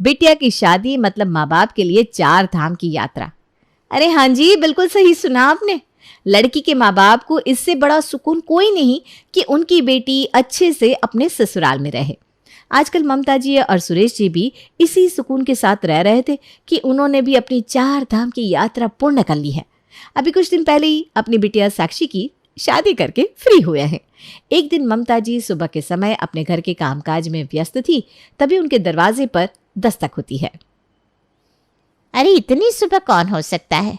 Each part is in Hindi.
बिटिया की शादी मतलब माँ बाप के लिए 4 धाम की यात्रा। अरे हाँ जी, बिल्कुल सही सुना आपने। लड़की के माँ बाप को इससे बड़ा सुकून कोई नहीं कि उनकी बेटी अच्छे से अपने ससुराल में रहे। आजकल ममता जी और सुरेश जी भी इसी सुकून के साथ रह रहे थे कि उन्होंने भी अपनी 4 धाम की यात्रा पूर्ण कर ली है। अभी कुछ दिन पहले ही अपनी बिटिया साक्षी की शादी करके फ्री हुए हैं। एक दिन ममता जी सुबह के समय अपने घर के कामकाज में व्यस्त थी, तभी उनके दरवाजे पर दस्तक होती है। अरे इतनी सुबह कौन हो सकता है?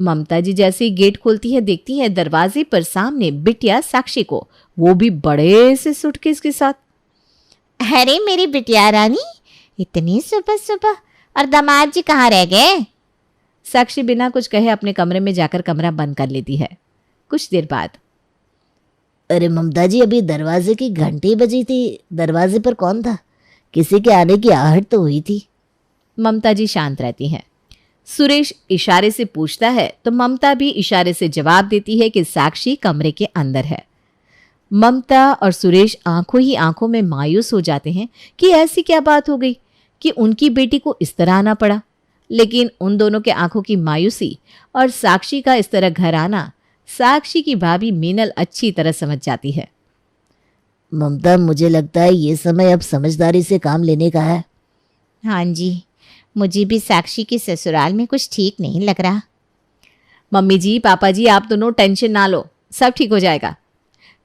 ममता जी जैसे ही गेट खोलती है, देखती है दरवाजे पर सामने बिटिया साक्षी को, वो भी बड़े से सूटकेस के साथ। अरे मेरी बिटिया रानी, इतनी सुबह सुबह, और दामाद जी कहाँ रह गए? साक्षी बिना कुछ कहे अपने कमरे में जाकर कमरा बंद कर लेती है। कुछ देर बाद, अरे ममता जी, अभी दरवाजे की घंटी बजी थी, दरवाजे पर कौन था? किसी के आने की आहट तो हुई थी। ममता जी शांत रहती हैं। सुरेश इशारे से पूछता है तो ममता भी इशारे से जवाब देती है कि साक्षी कमरे के अंदर है। ममता और सुरेश आंखों ही आंखों में मायूस हो जाते हैं कि ऐसी क्या बात हो गई कि उनकी बेटी को इस तरह आना पड़ा। लेकिन उन दोनों के आंखों की मायूसी और साक्षी का इस तरह घर आना साक्षी की भाभी मीनल अच्छी तरह समझ जाती है। ममता, मुझे लगता है ये समय अब समझदारी से काम लेने का है। हाँ जी, मुझे भी साक्षी के ससुराल में कुछ ठीक नहीं लग रहा। मम्मी जी, पापा जी, आप दोनों टेंशन ना लो, सब ठीक हो जाएगा।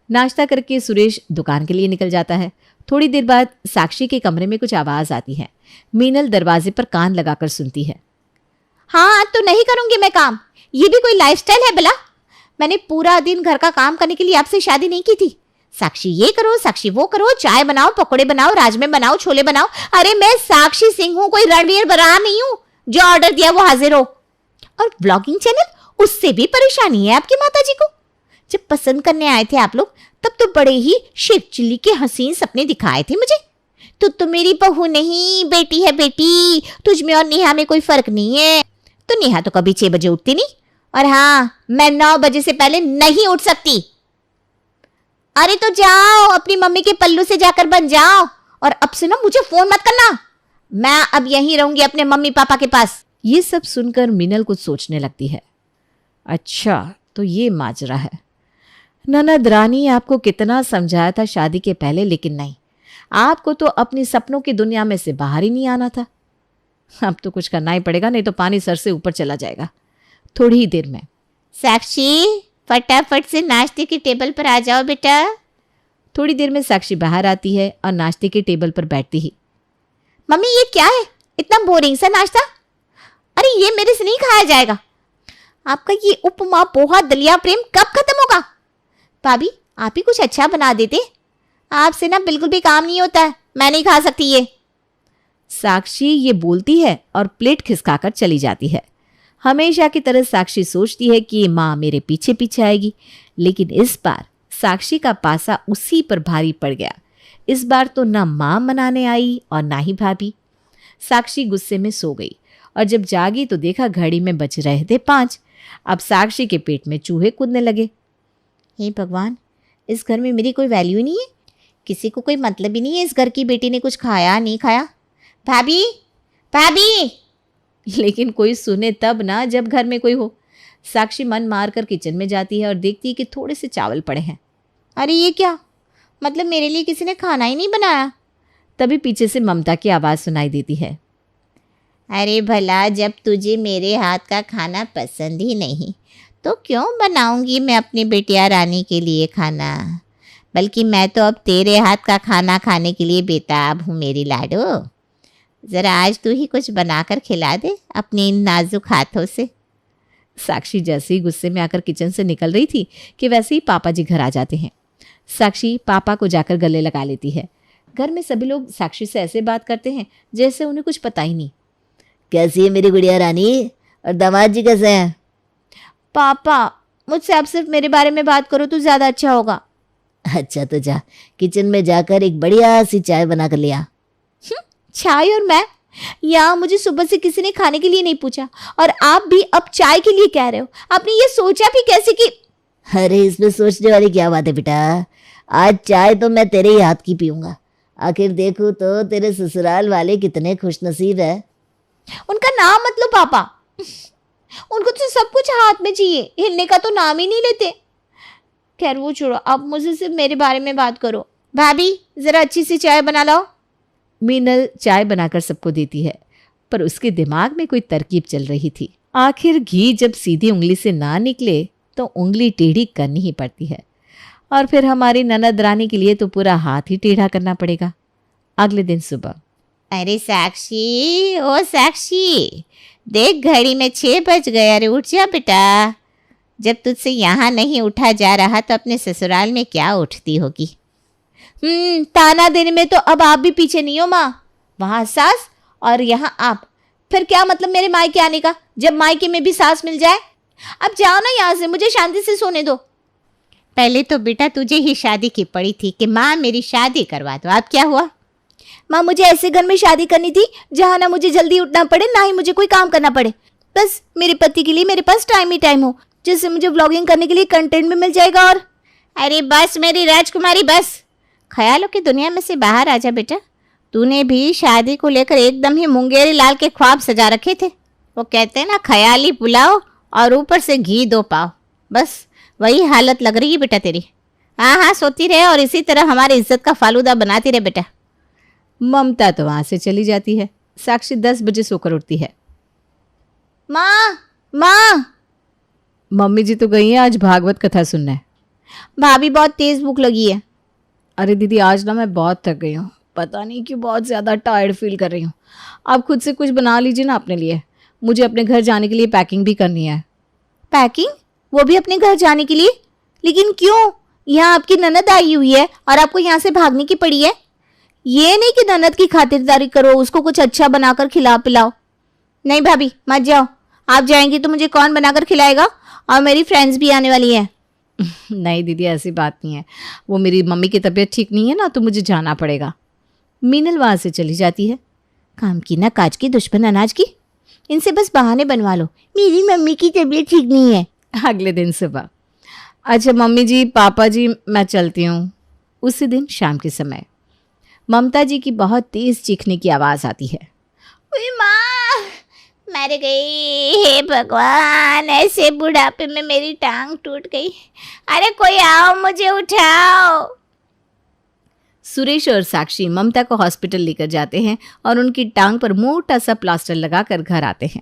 नाश्ता करके सुरेश दुकान के लिए निकल जाता है। थोड़ी देर बाद साक्षी के कमरे में कुछ आवाज आती है। मीनल दरवाजे पर कान लगाकर सुनती है। हाँ तो नहीं करूंगी मैं काम, ये भी कोई लाइफस्टाइल है भला? मैंने पूरा दिन घर का काम करने के लिए आपसे शादी नहीं की थी। साक्षी ये करो, साक्षी वो करो, चाय बनाओ, पकोड़े बनाओ, राजमे बनाओ, छोले बनाओ। अरे मैं साक्षी सिंह हूँ, कोई रणवीर बरार नहीं हूँ। जो ऑर्डर दिया वो हाजिर हो। और व्लॉगिंग चैनल, उससे भी परेशानी है आपकी माता जी को। जब पसंद करने आए थे आप लोग, तब तो बड़े ही शेख चिल्ली के हसीन सपने दिखाए थे मुझे। तो मेरी बहू नहीं, बेटी है बेटी। तुझ में और नेहा में कोई फर्क नहीं है। तो नेहा तो कभी 6 बजे उठती नहीं, और हाँ, मैं 9 बजे से पहले नहीं उठ सकती। अरे तो जाओ, अपनी मम्मी के पल्लू से जाकर बन जाओ। और अब से ना मुझे फोन मत करना, मैं अब यहीं रहूंगी अपने मम्मी पापा के पास। ये सब सुनकर मीनल कुछ सोचने लगती है। अच्छा, तो ये माजरा है। ननद रानी आपको कितना समझाया था शादी के पहले, लेकिन नहीं, आपको तो अपनी सपनों की दुनिया में से बाहर ही नहीं आना था। अब तो कुछ करना ही पड़ेगा, नहीं तो पानी सर से ऊपर चला जाएगा। थोड़ी ही देर में, साक्षी फटाफट से नाश्ते की टेबल पर आ जाओ बेटा। थोड़ी देर में साक्षी बाहर आती है और नाश्ते के टेबल पर बैठती ही, मम्मी ये क्या है, इतना बोरिंग सा नाश्ता? अरे ये मेरे से नहीं खाया जाएगा। आपका ये उपमा पोहा दलिया प्रेम कब खत्म होगा? भाभी आप ही कुछ अच्छा बना देते, आपसे ना बिल्कुल भी काम नहीं होता है, मैं नहीं खा सकती ये। साक्षी ये बोलती है और प्लेट खिसकाकर चली जाती है। हमेशा की तरह साक्षी सोचती है कि माँ मेरे पीछे पीछे आएगी, लेकिन इस बार साक्षी का पासा उसी पर भारी पड़ गया। इस बार तो ना माँ मनाने आई और ना ही भाभी। साक्षी गुस्से में सो गई और जब जागी तो देखा घड़ी में बज रहे थे 5। अब साक्षी के पेट में चूहे कूदने लगे। हे भगवान, इस घर में मेरी कोई वैल्यू ही नहीं है, किसी को कोई मतलब ही नहीं है इस घर की बेटी ने कुछ खाया नहीं खाया। भाभी भाभी, लेकिन कोई सुने तब ना जब घर में कोई हो। साक्षी मन मारकर किचन में जाती है और देखती है कि थोड़े से चावल पड़े हैं। अरे ये क्या, मतलब मेरे लिए किसी ने खाना ही नहीं बनाया। तभी पीछे से ममता की आवाज़ सुनाई देती है। अरे भला, जब तुझे मेरे हाथ का खाना पसंद ही नहीं तो क्यों बनाऊंगी मैं अपनी बेटिया रानी के लिए खाना? बल्कि मैं तो अब तेरे हाथ का खाना खाने के लिए बेताब हूँ मेरी लाडो। ज़रा आज तू ही कुछ बनाकर खिला दे अपने इन नाजुक हाथों से। साक्षी जैसे ही गुस्से में आकर किचन से निकल रही थी कि वैसे ही पापा जी घर आ जाते हैं। साक्षी पापा को जाकर गले लगा लेती है। घर में सभी लोग साक्षी से ऐसे बात करते हैं जैसे उन्हें कुछ पता ही नहीं। कैसी है मेरी गुड़िया रानी, और दामाद जी कैसे हैं? पापा, मुझसे आप सिर्फ मेरे बारे में बात करो तो ज़्यादा अच्छा होगा। अच्छा तो जा, किचन में जाकर एक बढ़िया सी चाय बना कर लिया। चाय और मैं? या मुझे सुबह से किसी ने खाने के लिए नहीं पूछा और आप भी अब चाय के लिए कह रहे हो? आपने ये सोचा भी कैसे कि? अरे इसमें सोचने वाली क्या बात है बेटा, आज चाय तो मैं तेरे ही हाथ की पीऊंगा। आखिर देखूं तो तेरे ससुराल वाले कितने खुशनसीब है। उनका नाम मत लो पापा, उनको तो सब कुछ हाथ में चाहिए, हिलने का तो नाम ही नहीं लेते। खैर वो छोड़ो, अब मुझे सिर्फ मेरे बारे में बात करो। भाभी जरा अच्छी सी चाय बना लाओ। मीनल चाय बनाकर सबको देती है, पर उसके दिमाग में कोई तरकीब चल रही थी। आखिर घी जब सीधी उंगली से ना निकले तो उंगली टेढ़ी करनी ही पड़ती है, और फिर हमारी ननद रानी के लिए तो पूरा हाथ ही टेढ़ा करना पड़ेगा। अगले दिन सुबह, अरे साक्षी, ओ साक्षी, देख घड़ी में 6 बज गए। अरे उठ जा बेटा, जब तुझसे यहाँ नहीं उठा जा रहा तो अपने ससुराल में क्या उठती होगी। ताना देने में तो अब आप भी पीछे नहीं हो माँ। वहाँ सास और यहाँ आप, फिर क्या मतलब मेरे मायके आने का, जब मायके में भी सास मिल जाए। अब जाओ ना यहाँ से, मुझे शांति से सोने दो। पहले तो बेटा तुझे ही शादी की पड़ी थी कि माँ मेरी शादी करवा दो, अब क्या हुआ। माँ मुझे ऐसे घर में शादी करनी थी जहाँ ना मुझे जल्दी उठना पड़े, ना ही मुझे कोई काम करना पड़े। बस मेरे पति के लिए मेरे पास टाइम ही टाइम हो, जिससे मुझे व्लॉगिंग करने के लिए कंटेंट भी मिल जाएगा। और अरे बस मेरी राजकुमारी, बस ख्यालों की दुनिया में से बाहर आ जा बेटा। तूने भी शादी को लेकर एकदम ही मुंगेरी लाल के ख्वाब सजा रखे थे। वो कहते हैं ना, ख्याली पुलाव और ऊपर से घी 2 पाव, बस वही हालत लग रही है बेटा तेरी। हाँ हाँ, सोती रहे और इसी तरह हमारी इज्जत का फालूदा बनाती रहे बेटा। ममता तो वहां से चली जाती है। साक्षी 10 बजे सोकर उठती है। माँ माँ, मम्मी जी तो गई हैं आज भागवत कथा सुनने। भाभी बहुत तेज भूख लगी है। अरे दीदी, आज ना मैं बहुत थक गई हूँ, पता नहीं क्यों बहुत ज़्यादा टायर्ड फील कर रही हूँ। आप खुद से कुछ बना लीजिए ना अपने लिए, मुझे अपने घर जाने के लिए पैकिंग भी करनी है। पैकिंग? वो भी अपने घर जाने के लिए? लेकिन क्यों? यहाँ आपकी ननद आई हुई है और आपको यहाँ से भागने की पड़ी है। ये नहीं कि ननद की खातिरदारी करो, उसको कुछ अच्छा बनाकर खिला पिलाओ। नहीं भाभी मत जाओ, आप जाएंगी तो मुझे कौन बनाकर खिलाएगा, और मेरी फ्रेंड्स भी आने वाली हैं। नहीं दीदी, ऐसी बात नहीं है, वो मेरी मम्मी की तबीयत ठीक नहीं है ना, तो मुझे जाना पड़ेगा। मीनल वहाँ से चली जाती है। काम की ना काज की, दुश्मन अनाज की, इनसे बस बहाने बनवा लो, मेरी मम्मी की तबीयत ठीक नहीं है। अगले दिन सुबह, अच्छा मम्मी जी, पापा जी, मैं चलती हूँ। उसी दिन शाम के समय ममता जी की बहुत तेज चीखने की आवाज़ आती है। माँ मर गई, हे भगवान, ऐसे बुढ़ापे में मेरी टांग टूट गई। अरे कोई आओ, मुझे उठाओ। सुरेश और साक्षी ममता को हॉस्पिटल लेकर जाते हैं और उनकी टांग पर मोटा सा प्लास्टर लगाकर घर आते हैं।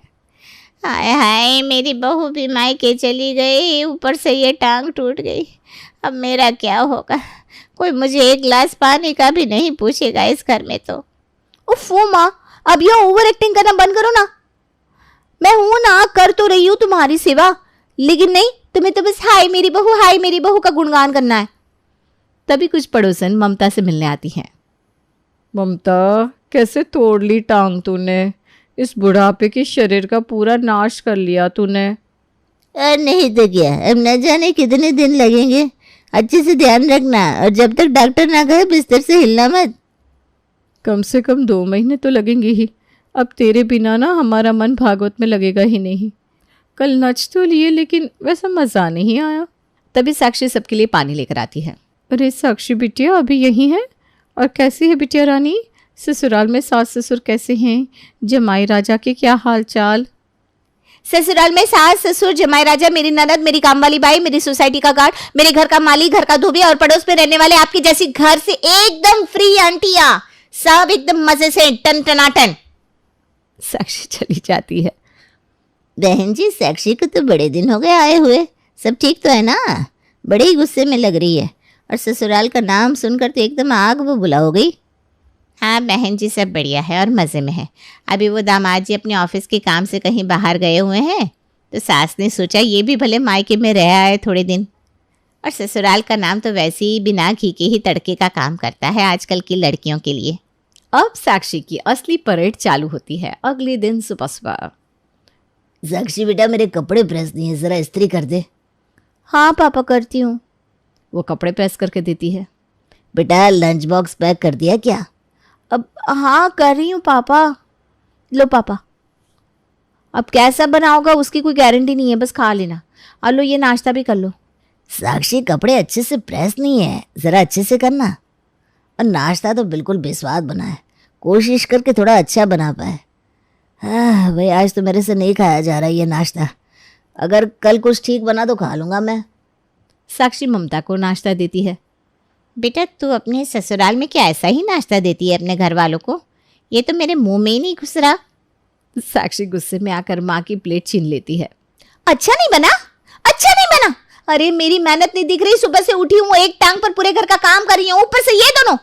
हाय हाय, मेरी बहू भी मायके चली गई, ऊपर से ये टांग टूट गई। अब मेरा क्या होगा? कोई मुझे एक गिलास पानी का भी नहीं पूछेगा इस घर में तो। उफ माँ, अब ये ओवर एक्टिंग करना बंद करो ना। मैं हूं ना, कर तो रही हूँ तुम्हारी सेवा, लेकिन नहीं, तुम्हें तो बस हाय मेरी बहू का गुणगान करना है। तभी कुछ पड़ोसन ममता से मिलने आती हैं। ममता, कैसे तोड़ ली टांग तूने, इस बुढ़ापे के शरीर का पूरा नाश कर लिया तूने। नहीं तो क्या, अब न जाने कितने दिन लगेंगे। अच्छे से ध्यान रखना, और जब तक डॉक्टर ना कहे बिस्तर से हिलना मत। कम से कम 2 महीने तो लगेंगे ही। अब तेरे बिना ना हमारा मन भागवत में लगेगा ही नहीं। कल नच तो लिए, लेकिन वैसा मज़ा नहीं आया। तभी साक्षी सबके लिए पानी लेकर आती है। अरे साक्षी बिटिया अभी यहीं है? और कैसी है बिटिया रानी? ससुराल में सास ससुर कैसे हैं? जमाई राजा के क्या हाल चाल? ससुराल में सास ससुर, जमाई राजा, मेरी ननद, मेरी कामवाली बाई, मेरी सोसाइटी का गार्ड, मेरे घर का माली, घर का धोबी और पड़ोस में रहने वाले आपकी जैसी घर से एकदम फ्री आंटियां, सब एकदम मजे से टन टनाटन। साक्षी चली जाती है। बहन जी, साक्षी को तो बड़े दिन हो गए आए हुए, सब ठीक तो है ना? बड़े ही गुस्से में लग रही है, और ससुराल का नाम सुनकर तो एकदम आग बबूला हो गई। हाँ बहन जी, सब बढ़िया है और मज़े में है। अभी वो दामाद जी अपने ऑफिस के काम से कहीं बाहर गए हुए हैं, तो सास ने सोचा ये भी भले मायके में रह आए थोड़े दिन। और ससुराल का नाम तो वैसे ही बिना घी के ही तड़के का काम करता है आजकल की लड़कियों के लिए। अब साक्षी की असली परेड चालू होती है। अगले दिन सुबह सुबह, साक्षी बेटा, मेरे कपड़े प्रेस नहीं है, ज़रा इस्त्री कर दे। हाँ पापा, करती हूँ। वो कपड़े प्रेस करके देती है। बेटा, लंच बॉक्स पैक कर दिया क्या? अब हाँ कर रही हूँ पापा। लो पापा, अब कैसा बना होगा उसकी कोई गारंटी नहीं है, बस खा लेना। और लो ये नाश्ता भी कर लो। साक्षी, कपड़े अच्छे से प्रेस नहीं है, ज़रा अच्छे से करना। और नाश्ता तो बिल्कुल बेस्वाद बना है। कोशिश करके थोड़ा अच्छा बना पाए। हाँ भाई, आज तो मेरे से नहीं खाया जा रहा ये नाश्ता। अगर कल कुछ ठीक बना तो खा लूँगा मैं। साक्षी ममता को नाश्ता देती है। बेटा तू अपने ससुराल में क्या ऐसा ही नाश्ता देती है अपने घर वालों को? ये तो मेरे मुंह में ही नहीं घुस रहा। साक्षी गुस्से में आकर माँ की प्लेट छीन लेती है। अच्छा नहीं बना, अच्छा नहीं बना। अरे मेरी मेहनत नहीं दिख रही? सुबह से उठी हूँ, एक टांग पर पूरे घर का काम कर रही हूँ, ऊपर से ये दोनों।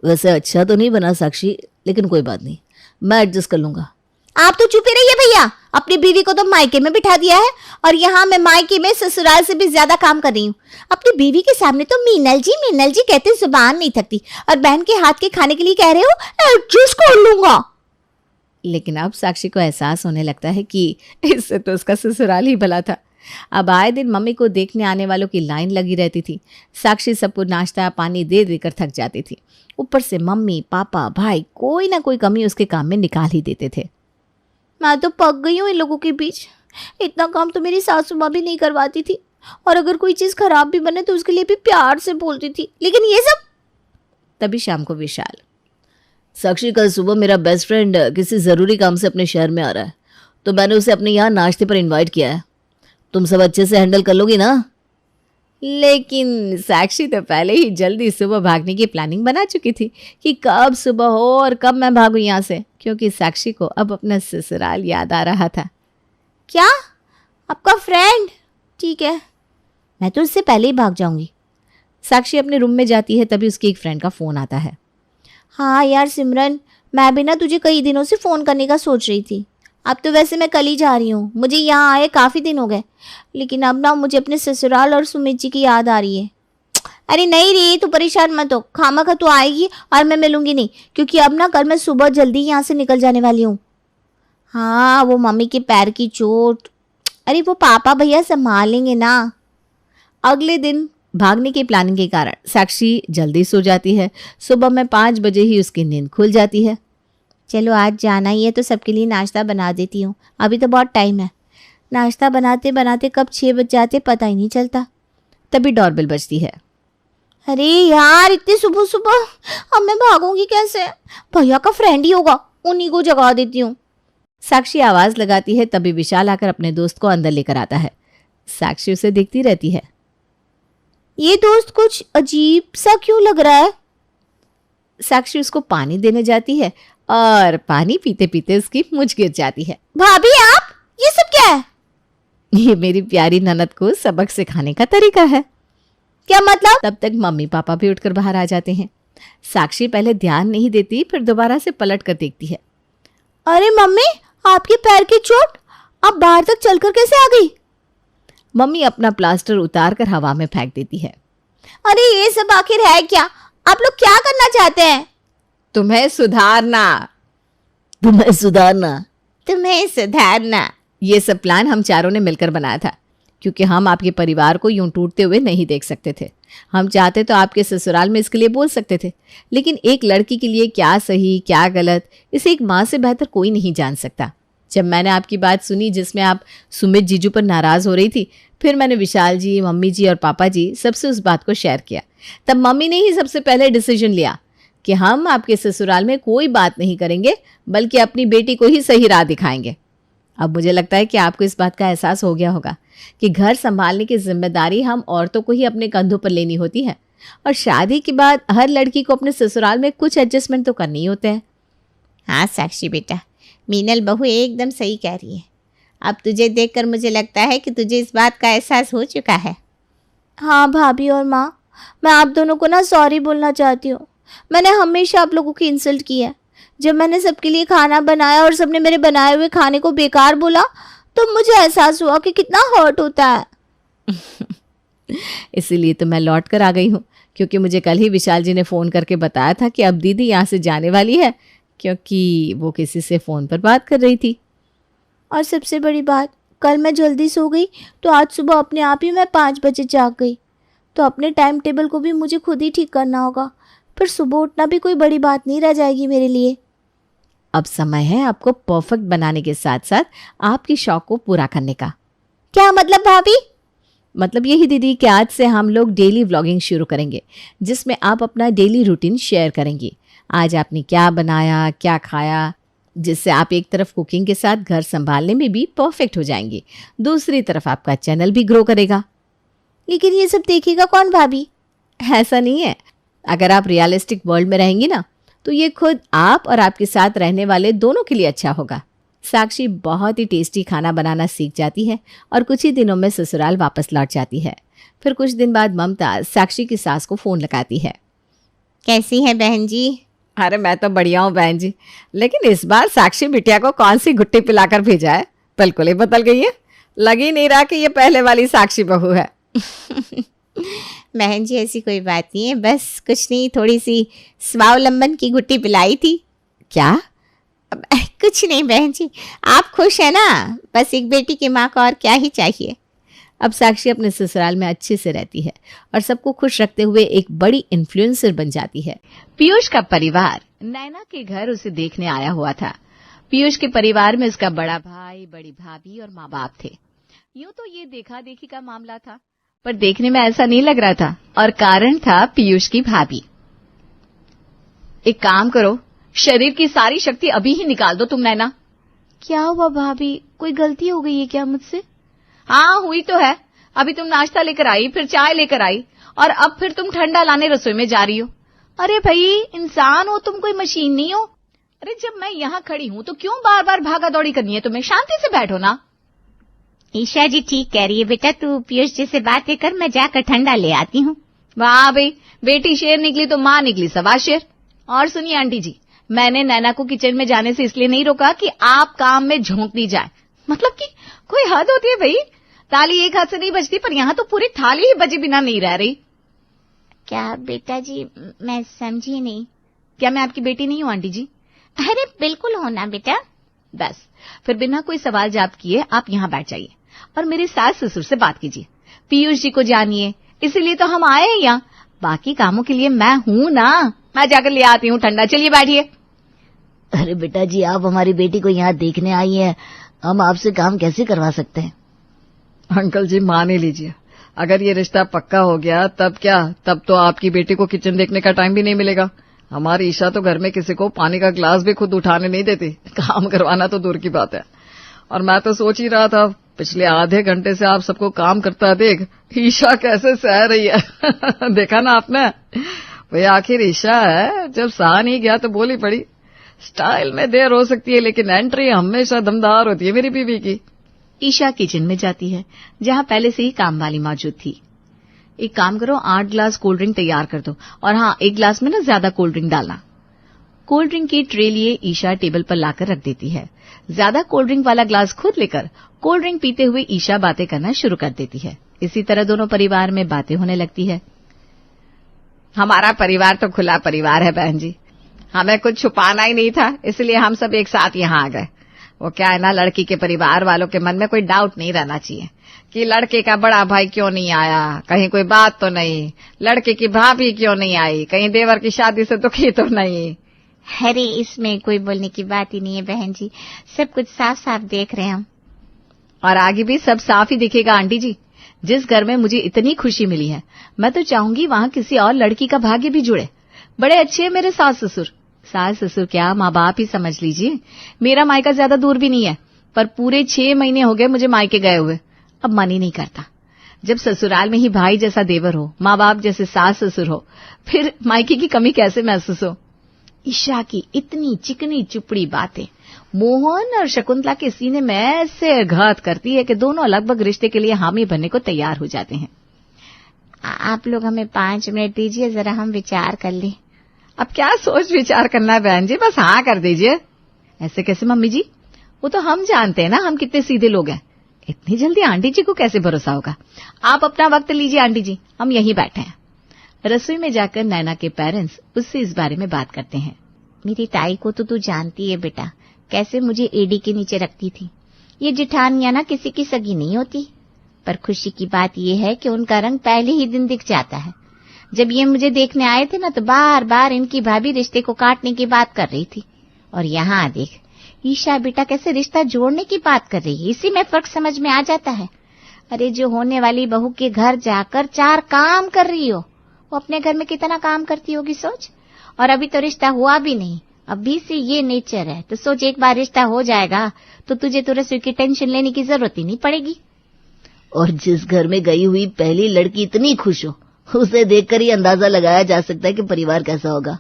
वैसे अच्छा तो नहीं बना साक्षी, लेकिन कोई बात नहीं, मैं एडजस्ट कर लूँगा। आप तो चुप ही रहिए भैया। अपनी बीवी को तो मायके में बिठा दिया है और यहाँ मैं मायके में ससुराल से भी ज्यादा काम कर रही हूँ। अपनी बीवी के सामने तो मीनल जी कहते जुबान नहीं थकती, और बहन के हाथ के खाने के लिए कह रहे हो एडजस्ट कर लूंगा। लेकिन अब साक्षी को एहसास होने लगता है कि इससे तो उसका ससुराल ही भला था। अब आए दिन मम्मी को देखने आने वालों की लाइन लगी रहती थी। साक्षी सबको नाश्ता पानी दे देकर थक जाती थी। ऊपर से मम्मी पापा भाई कोई ना कोई कमी उसके काम में निकाल ही देते थे। मैं तो पक गई हूँ इन लोगों के बीच। इतना काम तो मेरी सासू माँ भी नहीं करवाती थी, और अगर कोई चीज़ खराब भी बने तो उसके लिए भी प्यार से बोलती थी, लेकिन ये सब। तभी शाम को विशाल, साक्षी कल सुबह मेरा बेस्ट फ्रेंड किसी ज़रूरी काम से अपने शहर में आ रहा है, तो मैंने उसे अपने यहाँ नाश्ते पर इनवाइट किया है। तुम सब अच्छे से हैंडल कर लोगी ना? लेकिन साक्षी तो पहले ही जल्दी सुबह भागने की प्लानिंग बना चुकी थी कि कब सुबह हो और कब मैं भागूं यहाँ से, क्योंकि साक्षी को अब अपना ससुराल याद आ रहा था। क्या? आपका फ्रेंड? ठीक है, मैं तो इससे पहले ही भाग जाऊंगी। साक्षी अपने रूम में जाती है, तभी उसकी एक फ्रेंड का फ़ोन आता है। हाँ यार सिमरन, मैं भी ना तुझे कई दिनों से फ़ोन करने का सोच रही थी। अब तो वैसे मैं कल ही जा रही हूँ, मुझे यहाँ आए काफ़ी दिन हो गए, लेकिन अब ना मुझे अपने ससुराल और सुमित जी की याद आ रही है। अरे नहीं रे, तू परेशान मत हो, खामखा तू आएगी और मैं मिलूंगी नहीं, क्योंकि अब ना कल मैं सुबह जल्दी यहाँ से निकल जाने वाली हूँ। हाँ वो मम्मी के पैर की चोट, अरे वो पापा भैया संभालेंगे ना। अगले दिन भागने की प्लानिंग के कारण साक्षी जल्दी सो जाती है। सुबह में 5 बजे ही उसकी नींद खुल जाती है। चलो आज जाना ही है तो सबके लिए नाश्ता बना देती हूँ, अभी तो बहुत टाइम है। नाश्ता बनाते बनाते कब 6 बज जाते पता ही नहीं चलता। तभी डोरबेल बजती है। अरे यार इतनी सुबह सुबह अब मैं भागूंगी कैसे? भैया का फ्रेंड ही होगा, उन्हीं को जगा देती हूँ। साक्षी आवाज लगाती है, तभी विशाल आकर अपने दोस्त को अंदर लेकर आता है। साक्षी उसे देखती रहती है। ये दोस्त कुछ अजीब सा क्यों लग रहा है? साक्षी उसको पानी देने जाती है और पानी पीते पीते उसकी मुझ गिर जाती है। भाभी आप, ये सब क्या है? ये मेरी प्यारी ननद को सबक सिखाने का तरीका है। क्या मतलब? तब तक मम्मी पापा भी उठकर बाहर आ जाते हैं। साक्षी पहले ध्यान नहीं देती, फिर दोबारा से पलट कर देखती है। अरे मम्मी, आपके पैर की चोट, आप बाहर तक चलकर कैसे आ गई? मम्मी अपना प्लास्टर उतार कर हवा में फेंक देती है। अरे ये सब आखिर है क्या? आप लोग क्या करना चाहते हैं? तुम्हें सुधारना। तुम्हें सुधारना? तुम्हें सुधारना। ये सब प्लान हम चारों ने मिलकर बनाया था, क्योंकि हम आपके परिवार को यूं टूटते हुए नहीं देख सकते थे। हम चाहते तो आपके ससुराल में इसके लिए बोल सकते थे, लेकिन एक लड़की के लिए क्या सही क्या गलत, इसे एक माँ से बेहतर कोई नहीं जान सकता। जब मैंने आपकी बात सुनी जिसमें आप सुमित जीजू पर नाराज़ हो रही थी, फिर मैंने विशाल जी, मम्मी जी और पापा जी सबसे उस बात को शेयर किया। तब मम्मी ने ही सबसे पहले डिसीजन लिया कि हम आपके ससुराल में कोई बात नहीं करेंगे, बल्कि अपनी बेटी को ही सही राह दिखाएंगे। अब मुझे लगता है कि आपको इस बात का एहसास हो गया होगा कि घर संभालने की जिम्मेदारी हम औरतों को ही अपने कंधों पर लेनी होती है, और शादी के बाद हर लड़की को अपने ससुराल में कुछ एडजस्टमेंट तो करने ही होते हैं। हाँ साक्षी बेटा, मीनल बहू एकदम सही कह रही है। अब तुझे देखकर मुझे लगता है कि तुझे इस बात का एहसास हो चुका है। हाँ भाभी और माँ, मैं आप दोनों को ना सॉरी बोलना चाहती हूँ। मैंने हमेशा आप लोगों की इंसल्ट की है। जब मैंने सबके लिए खाना बनाया और सबने मेरे बनाए हुए खाने को बेकार बोला, तो मुझे एहसास हुआ कि कितना हर्ट होता है। इसीलिए तो मैं लौट कर आ गई हूँ, क्योंकि मुझे कल ही विशाल जी ने फ़ोन करके बताया था कि अब दीदी यहाँ से जाने वाली है, क्योंकि वो किसी से फ़ोन पर बात कर रही थी। और सबसे बड़ी बात, कल मैं जल्दी सो गई तो आज सुबह अपने आप ही मैं 5 बजे जाग गई। तो अपने टाइम टेबल को भी मुझे खुद ही ठीक करना होगा, फिर सुबह उठना भी कोई बड़ी बात नहीं रह जाएगी मेरे लिए। अब समय है आपको परफेक्ट बनाने के साथ साथ आपकी शौक को पूरा करने का। क्या मतलब भाभी? मतलब यही दीदी कि आज से हम लोग डेली व्लॉगिंग शुरू करेंगे, जिसमें आप अपना डेली रूटीन शेयर करेंगी। आज आपने क्या बनाया, क्या खाया, जिससे आप एक तरफ कुकिंग के साथ घर संभालने में भी परफेक्ट हो जाएंगी, दूसरी तरफ आपका चैनल भी ग्रो करेगा। लेकिन ये सब देखेगा कौन भाभी? ऐसा नहीं है, अगर आप रियलिस्टिक वर्ल्ड में रहेंगी ना, तो ये खुद आप और आपके साथ रहने वाले दोनों के लिए अच्छा होगा। साक्षी बहुत ही टेस्टी खाना बनाना सीख जाती है और कुछ ही दिनों में ससुराल वापस लौट जाती है। फिर कुछ दिन बाद ममता साक्षी की सास को फ़ोन लगाती है। कैसी है बहन जी? अरे मैं तो बढ़िया हूँ बहन जी, लेकिन इस बार साक्षी बिटिया को कौन सी गुट्टी पिलाकर भेजा है, बिल्कुल ही बदल गई है। लग ही नहीं रहा कि ये पहले वाली साक्षी बहू है। बहन जी ऐसी कोई बात नहीं है, बस कुछ नहीं, थोड़ी सी स्वावलंबन की गुट्टी पिलाई थी। क्या? कुछ नहीं बहन जी, आप खुश है ना, बस एक बेटी की माँ को और क्या ही चाहिए। अब साक्षी अपने ससुराल में अच्छे से रहती है और सबको खुश रखते हुए एक बड़ी इन्फ्लुएंसर बन जाती है। पीयूष का परिवार नैना के घर उसे देखने आया हुआ था। पीयूष के परिवार में उसका बड़ा भाई, बड़ी भाभी और माँ बाप थे। यूं तो ये देखा देखी का मामला था, पर देखने में ऐसा नहीं लग रहा था, और कारण था पीयूष की भाभी। एक काम करो, शरीर की सारी शक्ति अभी ही निकाल दो तुम नैना। क्या हुआ भाभी, कोई गलती हो गई है क्या मुझसे? हाँ हुई तो है, अभी तुम नाश्ता लेकर आई, फिर चाय लेकर आई, और अब फिर तुम ठंडा लाने रसोई में जा रही हो। अरे भाई, इंसान हो तुम, कोई मशीन नहीं हो। अरे जब मैं यहाँ खड़ी हूँ तो क्यों बार बार भागा दौड़ी करनी है तुम्हें, शांति से बैठो ना। ईशा जी ठीक कह रही है बेटा, तू पीयूष जी से बातें कर, मैं जाकर ठंडा ले आती हूँ। वाह भाई, बेटी शेर निकली तो माँ निकली सवा शेर। और सुनिए आंटी जी, मैंने नैना को किचन में जाने से इसलिए नहीं रोका कि आप काम में झोंक दी जाए, मतलब कि कोई हद होती है भाई। ताली एक हाथ से नहीं बजती, पर यहाँ तो पूरी थाली ही बजे बिना नहीं रह रही। क्या बेटा जी, मैं समझी नहीं। क्या मैं आपकी बेटी नहीं हूँ आंटी जी? अरे बिल्कुल हो ना बेटा। बस फिर बिना कोई सवाल जवाब किए आप यहाँ बैठ जाइए और मेरे सास ससुर से बात कीजिए। पीयूष जी को जानिए, इसीलिए तो हम आए हैं यहाँ। बाकी कामों के लिए मैं हूँ ना, मैं जाकर ले आती हूँ ठंडा। चलिए बैठिए। अरे बेटा जी, आप हमारी बेटी को यहाँ देखने आई हैं, हम आपसे काम कैसे करवा सकते हैं? अंकल जी मान ही लीजिए, अगर ये रिश्ता पक्का हो गया तब क्या, तब तो आपकी बेटी को किचन देखने का टाइम भी नहीं मिलेगा। हमारी ईशा तो घर में किसी को पानी का ग्लास भी खुद उठाने नहीं देती, काम करवाना तो दूर की बात है। और मैं तो सोच ही रहा था, पिछले आधे घंटे से आप सबको काम करता देख ईशा कैसे सह रही है। देखा ना आपने, भाई आखिर ईशा है, जब सहा नहीं गया तो बोली पड़ी। स्टाइल में देर हो सकती है, लेकिन एंट्री हमेशा दमदार होती है मेरी बीवी की। ईशा किचन में जाती है, जहाँ पहले से ही काम वाली मौजूद थी। एक काम करो, 8 ग्लास कोल्ड ड्रिंक तैयार कर दो, और हाँ, एक ग्लास में ना ज्यादा कोल्ड ड्रिंक डालना। कोल्ड ड्रिंक की ट्रे लिए ईशा टेबल पर लाकर रख देती है। ज्यादा कोल्ड ड्रिंक वाला ग्लास खुद लेकर कोल्ड ड्रिंक पीते हुए ईशा बातें करना शुरू कर देती है। इसी तरह दोनों परिवार में बातें होने लगती है। हमारा परिवार तो खुला परिवार है बहन जी, हमें कुछ छुपाना ही नहीं था, इसलिए हम सब एक साथ यहाँ आ गए। वो क्या है ना, लड़की के परिवार वालों के मन में कोई डाउट नहीं रहना चाहिए कि लड़के का बड़ा भाई क्यों नहीं आया, कहीं कोई बात तो नहीं, लड़के की भाभी क्यों नहीं आई, कहीं देवर की शादी से दुखी तो नहीं। अरे इसमें कोई बोलने की बात ही नहीं है बहन जी, सब कुछ साफ साफ देख रहे हैं हम। और आगे भी सब साफ ही दिखेगा आंटी जी। जिस घर में मुझे इतनी खुशी मिली है, मैं तो चाहूंगी वहां किसी और लड़की का भाग्य भी जुड़े। बड़े अच्छे हैं मेरे सास ससुर। सास ससुर क्या, माँ बाप ही समझ लीजिए। मेरा मायका ज्यादा दूर भी नहीं है, पर पूरे 6 महीने हो गए मुझे मायके गए हुए। अब मन ही नहीं करता। जब ससुराल में ही भाई जैसा देवर हो, माँ बाप जैसे सास ससुर हो, फिर मायके की कमी कैसे महसूस हो। ईशा की इतनी चिकनी चुपड़ी बातें मोहन और शकुंतला के सीने में ऐसे घात करती है कि दोनों लगभग रिश्ते के लिए हामी बनने को तैयार हो जाते हैं। आप लोग हमें 5 मिनट दीजिए, जरा हम विचार कर लें। अब क्या सोच विचार करना है बहन जी, बस हाँ कर दीजिए। ऐसे कैसे मम्मी जी, वो तो हम जानते हैं ना हम कितने सीधे लोग हैं। इतनी जल्दी आंटी जी को कैसे भरोसा होगा। आप अपना वक्त लीजिए आंटी जी, हम यहीं बैठे हैं। रसोई में जाकर नैना के पेरेंट्स उससे इस बारे में बात करते हैं। मेरी ताई को तो तू जानती है बेटा, कैसे मुझे एडी के नीचे रखती थी। ये जिठानियां ना किसी की सगी नहीं होती, पर खुशी की बात ये है कि उनका रंग पहले ही दिन दिख जाता है। जब ये मुझे देखने आए थे ना, तो बार बार इनकी भाभी रिश्ते को काटने की बात कर रही थी, और यहाँ देख ईशा बेटा कैसे रिश्ता जोड़ने की बात कर रही है। इसी में फर्क समझ में आ जाता है। अरे जो होने वाली बहू के घर जाकर 4 काम कर रही हो, वो अपने घर में कितना काम करती होगी सोच। और अभी तो रिश्ता हुआ भी नहीं, अभी से ये नेचर है तो सोच एक बार रिश्ता हो जाएगा तो तुझे तो रसोई की टेंशन लेने की जरूरत ही नहीं पड़ेगी। और जिस घर में गई हुई पहली लड़की इतनी खुश हो, उसे देखकर ही अंदाजा लगाया जा सकता है कि परिवार कैसा होगा।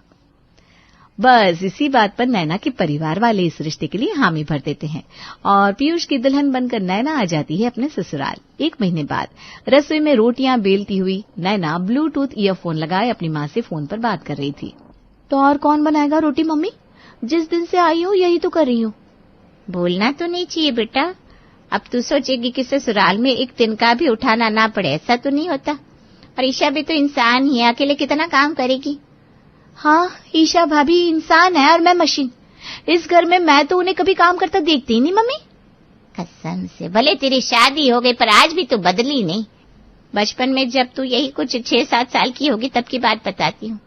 बस इसी बात पर नैना के परिवार वाले इस रिश्ते के लिए हामी भर देते हैं और पीयूष की दुल्हन बनकर नैना आ जाती है अपने ससुराल। 1 महीने बाद रसोई में रोटियां बेलती हुई नैना ब्लूटूथ ईयरफोन लगाए अपनी माँ से फोन पर बात कर रही थी। तो और कौन बनाएगा रोटी मम्मी? जिस दिन से आई हो यही तो कर रही हूँ। बोलना तो नहीं चाहिए बेटा, अब तू सोचेगी कि ससुराल में एक तिनका भी उठाना ना पड़े, ऐसा तो नहीं होता। और ईशा भी तो इंसान ही है, अकेले कितना काम करेगी। हाँ, ईशा भाभी इंसान है और मैं मशीन। इस घर में मैं तो उन्हें कभी काम करता देखती ही नहीं मम्मी। कसम से, भले तेरी शादी हो गई पर आज भी तू बदली नहीं। बचपन में जब तू यही कुछ 6-7 साल की होगी तब की बात बताती हूँ।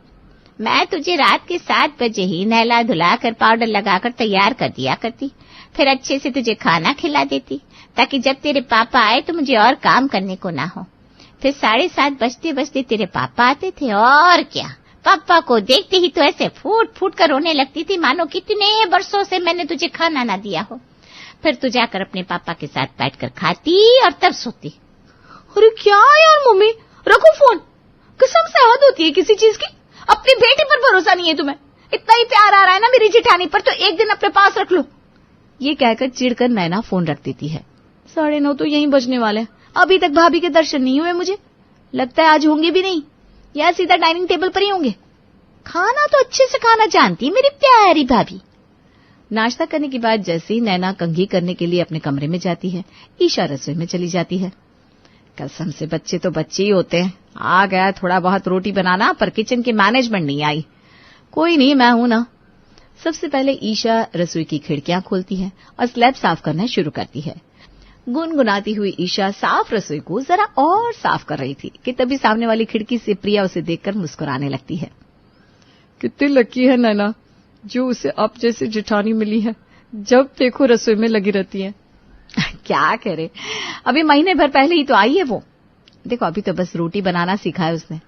मैं तुझे रात के 7 बजे ही नहला धुलाकर पाउडर लगाकर तैयार कर दिया करती, फिर अच्छे से तुझे खाना खिला देती ताकि जब तेरे पापा आए तो मुझे और काम करने को ना हो। फिर 7:30 बजते बजते तेरे पापा आते थे और क्या, पापा को देखते ही तो ऐसे फूट फूट कर रोने लगती थी मानो कितने बरसों से मैंने तुझे खाना ना दिया हो। फिर तू जाकर अपने पापा के साथ बैठकर खाती और तब सोती। अरे क्या यार मम्मी, रखो फोन। कसम से हद होती है किसी चीज की। अपनी बेटी पर भरोसा नहीं है तुम्हें। इतना ही प्यार आ रहा है ना मेरी जेठानी पर तो एक दिन अपने पास रख लो। ये कहकर चिढ़कर नैना फोन रख देती है। 9:30 तो यहीं बजने वाले हैं, अभी तक भाभी के दर्शन नहीं हुए मुझे। लगता है आज होंगे भी नहीं, या सीधा डाइनिंग टेबल पर ही होंगे। खाना तो अच्छे से खाना जानती है मेरी प्यारी भाभी। नाश्ता करने के बाद जैसे ही नैना कंघी करने के लिए अपने कमरे में जाती है, ईशा रसोई में चली जाती है। कसम से बच्चे तो बच्चे ही होते हैं। आ गया थोड़ा बहुत रोटी बनाना, पर किचन की मैनेजमेंट नहीं आई। कोई नहीं, मैं हूं ना। सबसे पहले ईशा रसोई की खिड़कियां खोलती है और स्लैब साफ करना शुरू करती है। गुनगुनाती हुई ईशा साफ रसोई को जरा और साफ कर रही थी कि तभी सामने वाली खिड़की से प्रिया उसे देखकर मुस्कुराने लगती है। कितनी लकी है नैना जो उसे आप जैसी जेठानी मिली है, जब देखो रसोई में लगी रहती है। क्या करे, अभी महीने भर पहले ही तो आई है वो। देखो अभी तो बस रोटी बनाना सीखा है उसने,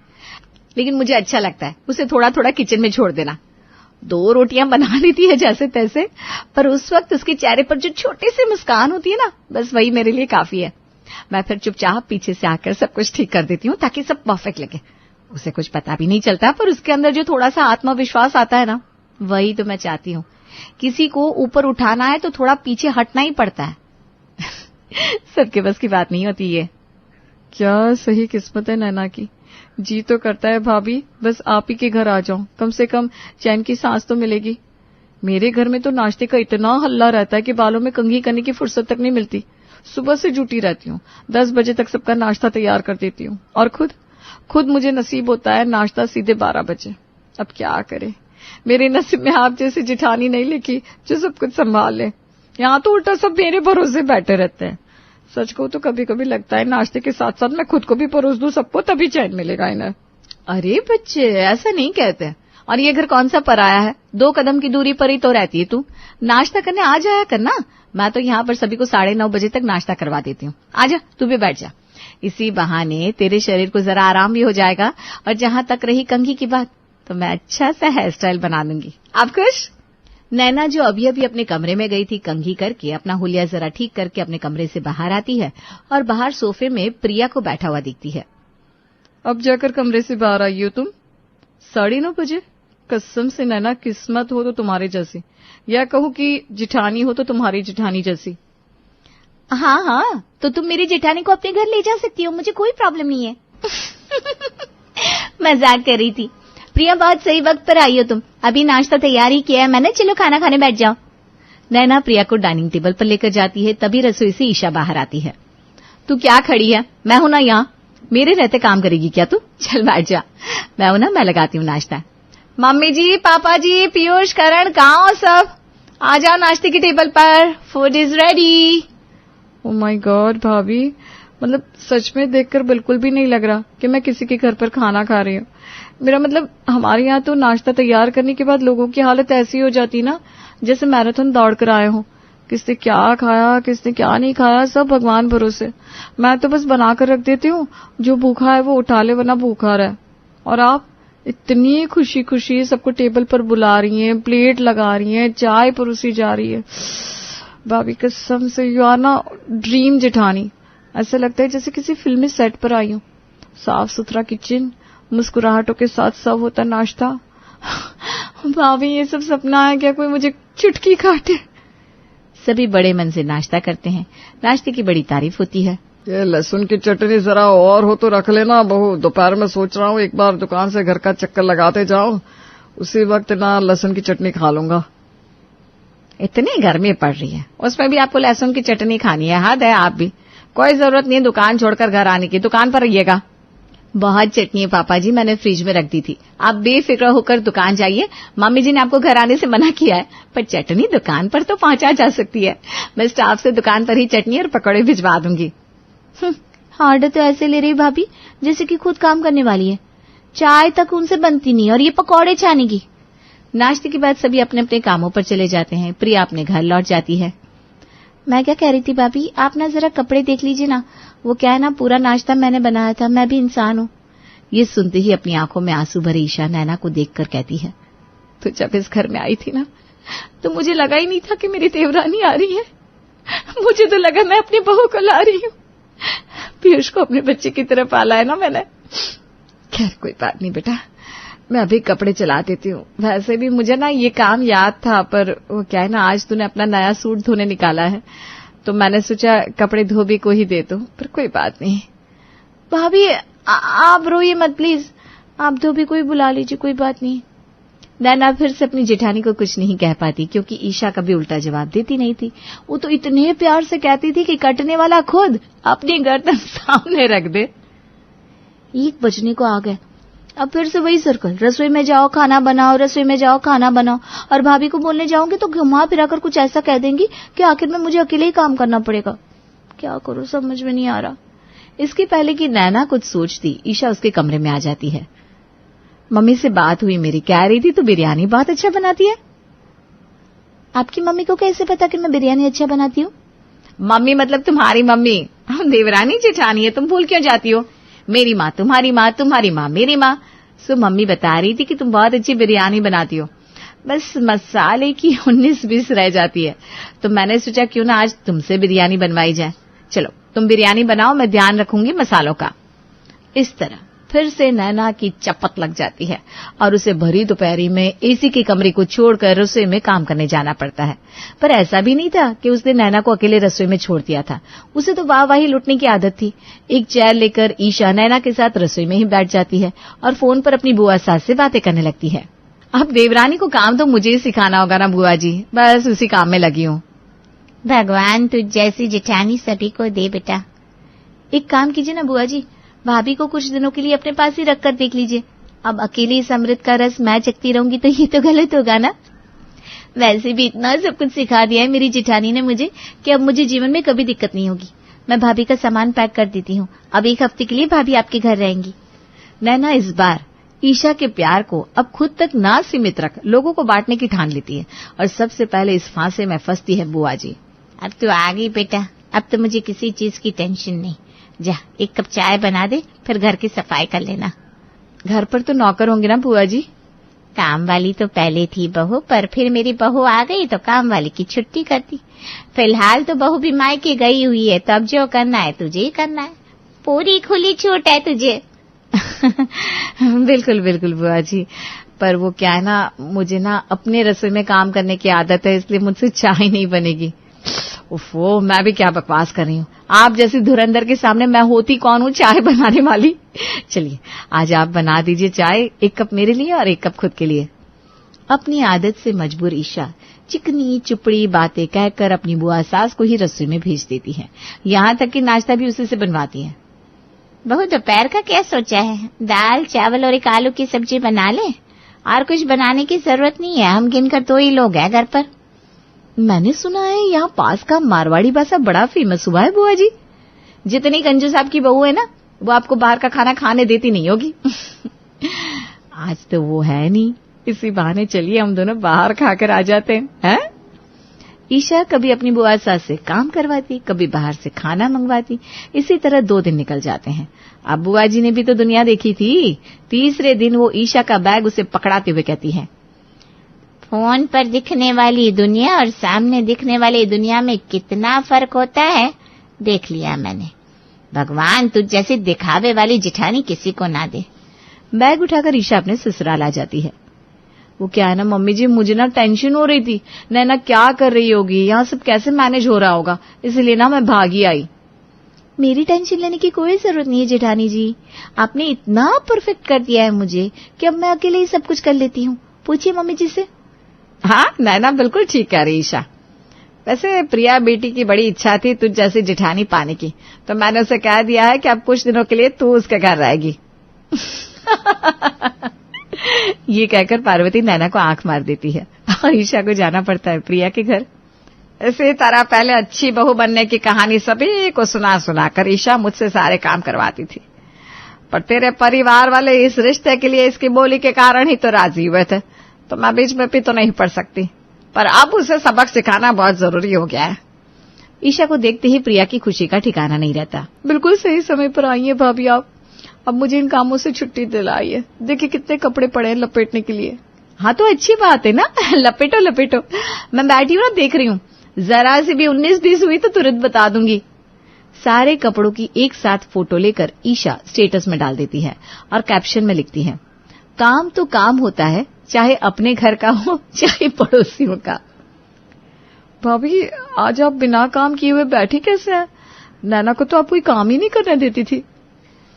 लेकिन मुझे अच्छा लगता है उसे थोड़ा थोड़ा किचन में छोड़ देना। 2 रोटियां बना लेती है जैसे तैसे, पर उस वक्त उसके चेहरे पर जो छोटी सी मुस्कान होती है ना, बस वही मेरे लिए काफी है। मैं फिर चुपचाप पीछे से आकर सब कुछ ठीक कर देती हूँ ताकि सब परफेक्ट लगे। उसे कुछ पता भी नहीं चलता, पर उसके अंदर जो थोड़ा सा आत्मविश्वास आता है ना, वही तो मैं चाहती हूँ। किसी को ऊपर उठाना है तो थोड़ा पीछे हटना ही पड़ता है। सबके बस की बात नहीं होती ये। क्या सही किस्मत है नैना की। जी तो करता है भाभी बस आप ही के घर आ जाऊं, कम से कम चैन की सांस तो मिलेगी। मेरे घर में तो नाश्ते का इतना हल्ला रहता है कि बालों में कंघी करने की फुर्सत तक नहीं मिलती। सुबह से जुटी रहती हूँ, 10 बजे तक सबका नाश्ता तैयार कर देती हूँ और खुद मुझे नसीब होता है नाश्ता सीधे 12 बजे। अब क्या करे, मेरे नसीब में आप जैसी जेठानी नहीं लिखी जो सब कुछ संभाल ले। यहाँ तो उल्टा सब मेरे भरोसे बैठे रहते हैं। सच को तो कभी कभी लगता है नाश्ते के साथ साथ मैं खुद को भी परोस दूं सबको, तभी चैन मिलेगा इन्हें। अरे बच्चे ऐसा नहीं कहते। और ये घर कौन सा पराया है, 2 कदम की दूरी पर ही तो रहती है तू। नाश्ता करने आ जाया करना। मैं तो यहाँ पर सभी को 9:30 बजे तक नाश्ता करवा देती हूँ। आजा तू भी बैठ जा, इसी बहाने तेरे शरीर को जरा आराम भी हो जाएगा। और जहां तक रही कंघी की बात, तो मैं अच्छा सा हेयर स्टाइल बना दूंगी। आप खुश? नैना जो अभी अभी अपने कमरे में गई थी कंघी करके, अपना हुलिया जरा ठीक करके अपने कमरे से बाहर आती है और बाहर सोफे में प्रिया को बैठा हुआ दिखती है। अब जाकर कमरे से बाहर आई हो तुम 9:30 बजे? कसम से नैना किस्मत हो तो तुम्हारे जैसी, या कहूँ कि जिठानी हो तो तुम्हारी जिठानी जैसी। हाँ हाँ, तो तुम मेरी जेठानी को अपने घर ले जा सकती हो, मुझे कोई प्रॉब्लम नहीं है। मजाक कर रही थी प्रिया, बहुत सही वक्त पर आई हो तुम। अभी नाश्ता तैयार ही किया है मैंने, चलो खाना खाने बैठ जाओ। नैना प्रिया को डाइनिंग टेबल पर लेकर जाती है, तभी रसोई से ईशा बाहर आती है। तू क्या खड़ी है, मैं हूं ना यहाँ, मेरे रहते काम करेगी क्या तू? चल बैठ जा, मैं हूं ना, मैं लगाती हूँ नाश्ता। मम्मी जी, पापा जी, पीयूष, करण, कहाँ हो सब? आ जाओ नाश्ते की टेबल पर, food is ready. Oh my God भाभी, मतलब सच में देखकर बिल्कुल भी नहीं लग रहा कि मैं किसी के घर पर खाना खा रही हूँ। मेरा मतलब हमारे यहाँ तो नाश्ता तैयार करने के बाद लोगों की हालत ऐसी हो जाती ना जैसे मैराथन दौड़ कर आए हो। किसने क्या खाया किसने क्या नहीं खाया सब भगवान भरोसे। मैं तो बस बनाकर रख देती हूँ, जो भूखा है वो उठा ले वरना भूखा रहे। और आप इतनी खुशी खुशी सबको टेबल पर बुला रही हैं, प्लेट लगा रही हैं, चाय परोसी जा रही है। भाभी कसम से यू आर ना ड्रीम जेठानी। ऐसा लगता है जैसे किसी फिल्मी सेट पर आई हूँ। साफ सुथरा किचन, मुस्कुराहटों के साथ सब होता नाश्ता। भाभी ये सब सपना है क्या, कोई मुझे चुटकी काटे। सभी बड़े मन से नाश्ता करते हैं। नाश्ते की बड़ी तारीफ होती है। ये लहसुन की चटनी जरा और हो तो रख लेना बहू, दोपहर में सोच रहा हूँ एक बार दुकान से घर का चक्कर लगाते जाओ, उसी वक्त ना लहसुन की चटनी खा लूंगा। इतनी गर्मी पड़ रही है, उसमें भी आपको लहसुन की चटनी खानी है? हद है आप भी। कोई जरूरत नहीं है दुकान छोड़कर घर आने की, दुकान पर रहिएगा। बहुत चटनी है पापा जी, मैंने फ्रिज में रख दी थी, आप बेफिक्र होकर दुकान जाइए। मम्मी जी ने आपको घर आने से मना किया है, पर चटनी दुकान पर तो पहुंचा जा सकती है। मैं स्टाफ से दुकान पर ही चटनी और पकौड़े भिजवा दूंगी। ऑर्डर तो ऐसे ले रही भाभी जैसे कि खुद काम करने वाली है। चाय तक उनसे बनती नहीं और ये पकौड़े छाने की। नाश्ते के बाद सभी अपने अपने कामों पर चले जाते हैं। प्रिया अपने घर लौट जाती है। मैं क्या कह रही थी भाभी, आप ना जरा कपड़े देख लीजिए ना, वो क्या है ना पूरा नाश्ता मैंने बनाया था, मैं भी इंसान हूँ। ये सुनते ही अपनी आंखों में आंसू भरी ईशा नैना को देखकर कहती है, तो जब इस घर में आई थी ना तो मुझे लगा ही नहीं था कि मेरी देवरानी आ रही है। मुझे तो लगा मैं अपनी बहू को ला रही हूँ। पीयूष को अपने बच्चे की तरह पाला है ना मैंने। खैर कोई बात नहीं बेटा, मैं अभी कपड़े चला देती हूँ। वैसे भी मुझे ना ये काम याद था, पर वो क्या है ना आज तूने अपना नया सूट धोने निकाला है तो मैंने सोचा कपड़े धोबी को ही दे दो, पर कोई बात नहीं। भाभी आप रोइए मत प्लीज, आप धोबी को ही बुला लीजिए, कोई बात नहीं। नैना फिर से अपनी जेठानी को कुछ नहीं कह पाती क्योंकि ईशा कभी उल्टा जवाब देती नहीं थी। वो तो इतने प्यार से कहती थी कि कटने वाला खुद अपनी गर्दन सामने रख दे। 1 बजने को आ गए, अब फिर से वही सर्कल, रसोई में जाओ खाना बनाओ, रसोई में जाओ खाना बनाओ। और भाभी को बोलने जाऊंगी तो घुमा फिरा कर कुछ ऐसा कह देंगी कि आखिर में मुझे अकेले ही काम करना पड़ेगा। क्या करूं समझ में नहीं आ रहा। इसके पहले कि नैना कुछ सोचती, ईशा उसके कमरे में आ जाती है। मम्मी से बात हुई मेरी, कह रही थी तो बिरयानी बहुत अच्छा बनाती है। आपकी मम्मी को कैसे पता कि मैं बिरयानी अच्छा बनाती हूँ? मम्मी मतलब तुम्हारी मम्मी, देवरानी जेठानी है, तुम भूल क्यों जाती हो? मेरी माँ तुम्हारी माँ, तुम्हारी माँ मेरी माँ। सो मम्मी बता रही थी कि तुम बहुत अच्छी बिरयानी बनाती हो, बस मसाले की 19-20 रह जाती है। तो मैंने सोचा क्यों ना आज तुमसे बिरयानी बनवाई जाए। चलो तुम बिरयानी बनाओ, मैं ध्यान रखूंगी मसालों का। इस तरह फिर से नैना की चपत लग जाती है और उसे भरी दोपहरी में एसी के कमरे को छोड़कर रसोई में काम करने जाना पड़ता है। पर ऐसा भी नहीं था कि उसने नैना को अकेले रसोई में छोड़ दिया था। उसे तो वाहवाही लुटने की आदत थी। एक चेयर लेकर ईशा नैना के साथ रसोई में ही बैठ जाती है और फोन पर अपनी बुआ सास से बातें करने लगती है। अब देवरानी को काम तो मुझे ही सिखाना होगा ना बुआ जी, बस उसी काम में लगी हूँ। भगवान तुझ जैसी जेठानी सभी को दे बेटा। एक काम कीजिए ना बुआ जी, भाभी को कुछ दिनों के लिए अपने पास ही रखकर देख लीजिए। अब अकेले इस अमृत का रस मैं चखती रहूंगी तो ये तो गलत होगा ना। वैसे भी इतना सब कुछ सिखा दिया है मेरी जेठानी ने मुझे कि अब मुझे जीवन में कभी दिक्कत नहीं होगी। मैं भाभी का सामान पैक कर देती हूँ, अब 1 हफ्ते के लिए भाभी आपके घर रहेंगी। नैना इस बार ईशा के प्यार को अब खुद तक ना सीमित रख लोगों को बांटने की ठान लेती है और सबसे पहले इस फांसे में फंसती है बुआ जी। अब तो आ गई बेटा, अब तो मुझे किसी चीज की टेंशन नहीं। जा 1 कप चाय बना दे, फिर घर की सफाई कर लेना। घर पर तो नौकर होंगे ना बुआ जी? काम वाली तो पहले थी बहू, पर फिर मेरी बहू आ गई तो काम वाली की छुट्टी कर दी। फिलहाल तो बहू भी मायके गई हुई है, तब जो करना है तुझे ही करना है, पूरी खुली छूट है तुझे। बिल्कुल बिल्कुल बुआ जी, पर वो क्या है ना, मुझे ना अपने रसोई में काम करने की आदत है, इसलिए मुझसे चाय नहीं बनेगी। उफ़ो, मैं भी क्या बकवास कर रही हूँ। आप जैसी धुरंधर के सामने मैं होती कौन हूँ चाय बनाने वाली। चलिए आज आप बना दीजिए चाय, 1 कप मेरे लिए और 1 कप खुद के लिए। अपनी आदत से मजबूर ईशा चिकनी चुपड़ी बातें कहकर अपनी बुआ सास को ही रसोई में भेज देती है। यहाँ तक कि नाश्ता भी उसी से बनवाती है। बहू दोपहर का क्या सोचा है? दाल चावल और 1 आलू की सब्जी बना ले, और कुछ बनाने की जरूरत नहीं है, हम गिनकर 2 ही लोग हैं घर पर। मैंने सुना है यहाँ पास का मारवाड़ी बासा बड़ा फेमस हुआ है बुआ जी। जितनी कंजू साहब की बहू है ना, वो आपको बाहर का खाना खाने देती नहीं होगी। आज तो वो है नहीं, इसी बहाने चलिए हम दोनों बाहर खाकर आ जाते हैं। ईशा कभी अपनी बुआ सास से काम करवाती, कभी बाहर से खाना मंगवाती। इसी तरह 2 दिन निकल जाते हैं। अब बुआ जी ने भी तो दुनिया देखी थी। तीसरे दिन वो ईशा का बैग उसे पकड़ाते हुए कहती है, फोन पर दिखने वाली दुनिया और सामने दिखने वाली दुनिया में कितना फर्क होता है देख लिया मैंने। भगवान तुझ जैसी दिखावे वाली जिठानी किसी को ना दे। बैग उठाकर ईशा अपने ससुराल आ जाती है। वो क्या है ना मम्मी जी, मुझे ना टेंशन हो रही थी, नैना क्या कर रही होगी, यहाँ सब कैसे मैनेज हो रहा होगा, इसलिए ना मैं भागी आई। मेरी टेंशन लेने की कोई जरूरत नहीं है जेठानी जी। आपने इतना परफेक्ट कर दिया है मुझे कि अब मैं अकेले ही सब कुछ कर लेती हूँ। पूछिए मम्मी जी से। हाँ, नैना बिल्कुल ठीक कह रही ईशा। वैसे प्रिया बेटी की बड़ी इच्छा थी तुझ जैसी जेठानी पाने की, तो मैंने उसे कह दिया है कि अब कुछ दिनों के लिए तू उसके घर रहेगी। ये कहकर पार्वती नैना को आंख मार देती है और ईशा को जाना पड़ता है प्रिया के घर। इसी तरह पहले अच्छी बहू बनने की कहानी सभी को सुना कर ईशा मुझसे सारे काम करवाती थी, पर तेरे परिवार वाले इस रिश्ते के लिए इसकी बोली के कारण ही तो राजी हुए थे, तो मैं बीच में भी तो नहीं पड़ सकती। पर अब उसे सबक सिखाना बहुत जरूरी हो गया है। ईशा को देखते ही प्रिया की खुशी का ठिकाना नहीं रहता। बिल्कुल सही समय पर आई है भाभी आप। अब मुझे इन कामों से छुट्टी दिलाई। देखिए कितने कपड़े पड़े हैं लपेटने के लिए। हाँ तो अच्छी बात है ना, लपेटो लपेटो। मैं बैठी हूँ ना, देख रही हूँ, जरा सी भी 19-20 हुई तो तुरंत बता दूंगी। सारे कपड़ों की एक साथ फोटो लेकर ईशा स्टेटस में डाल देती है और कैप्शन में लिखती है, काम तो काम होता है, चाहे अपने घर का हो चाहे पड़ोसियों का। भाभी आज आप बिना काम किए हुए बैठी कैसे हैं? नैना को तो आप कोई काम ही नहीं करने देती थी।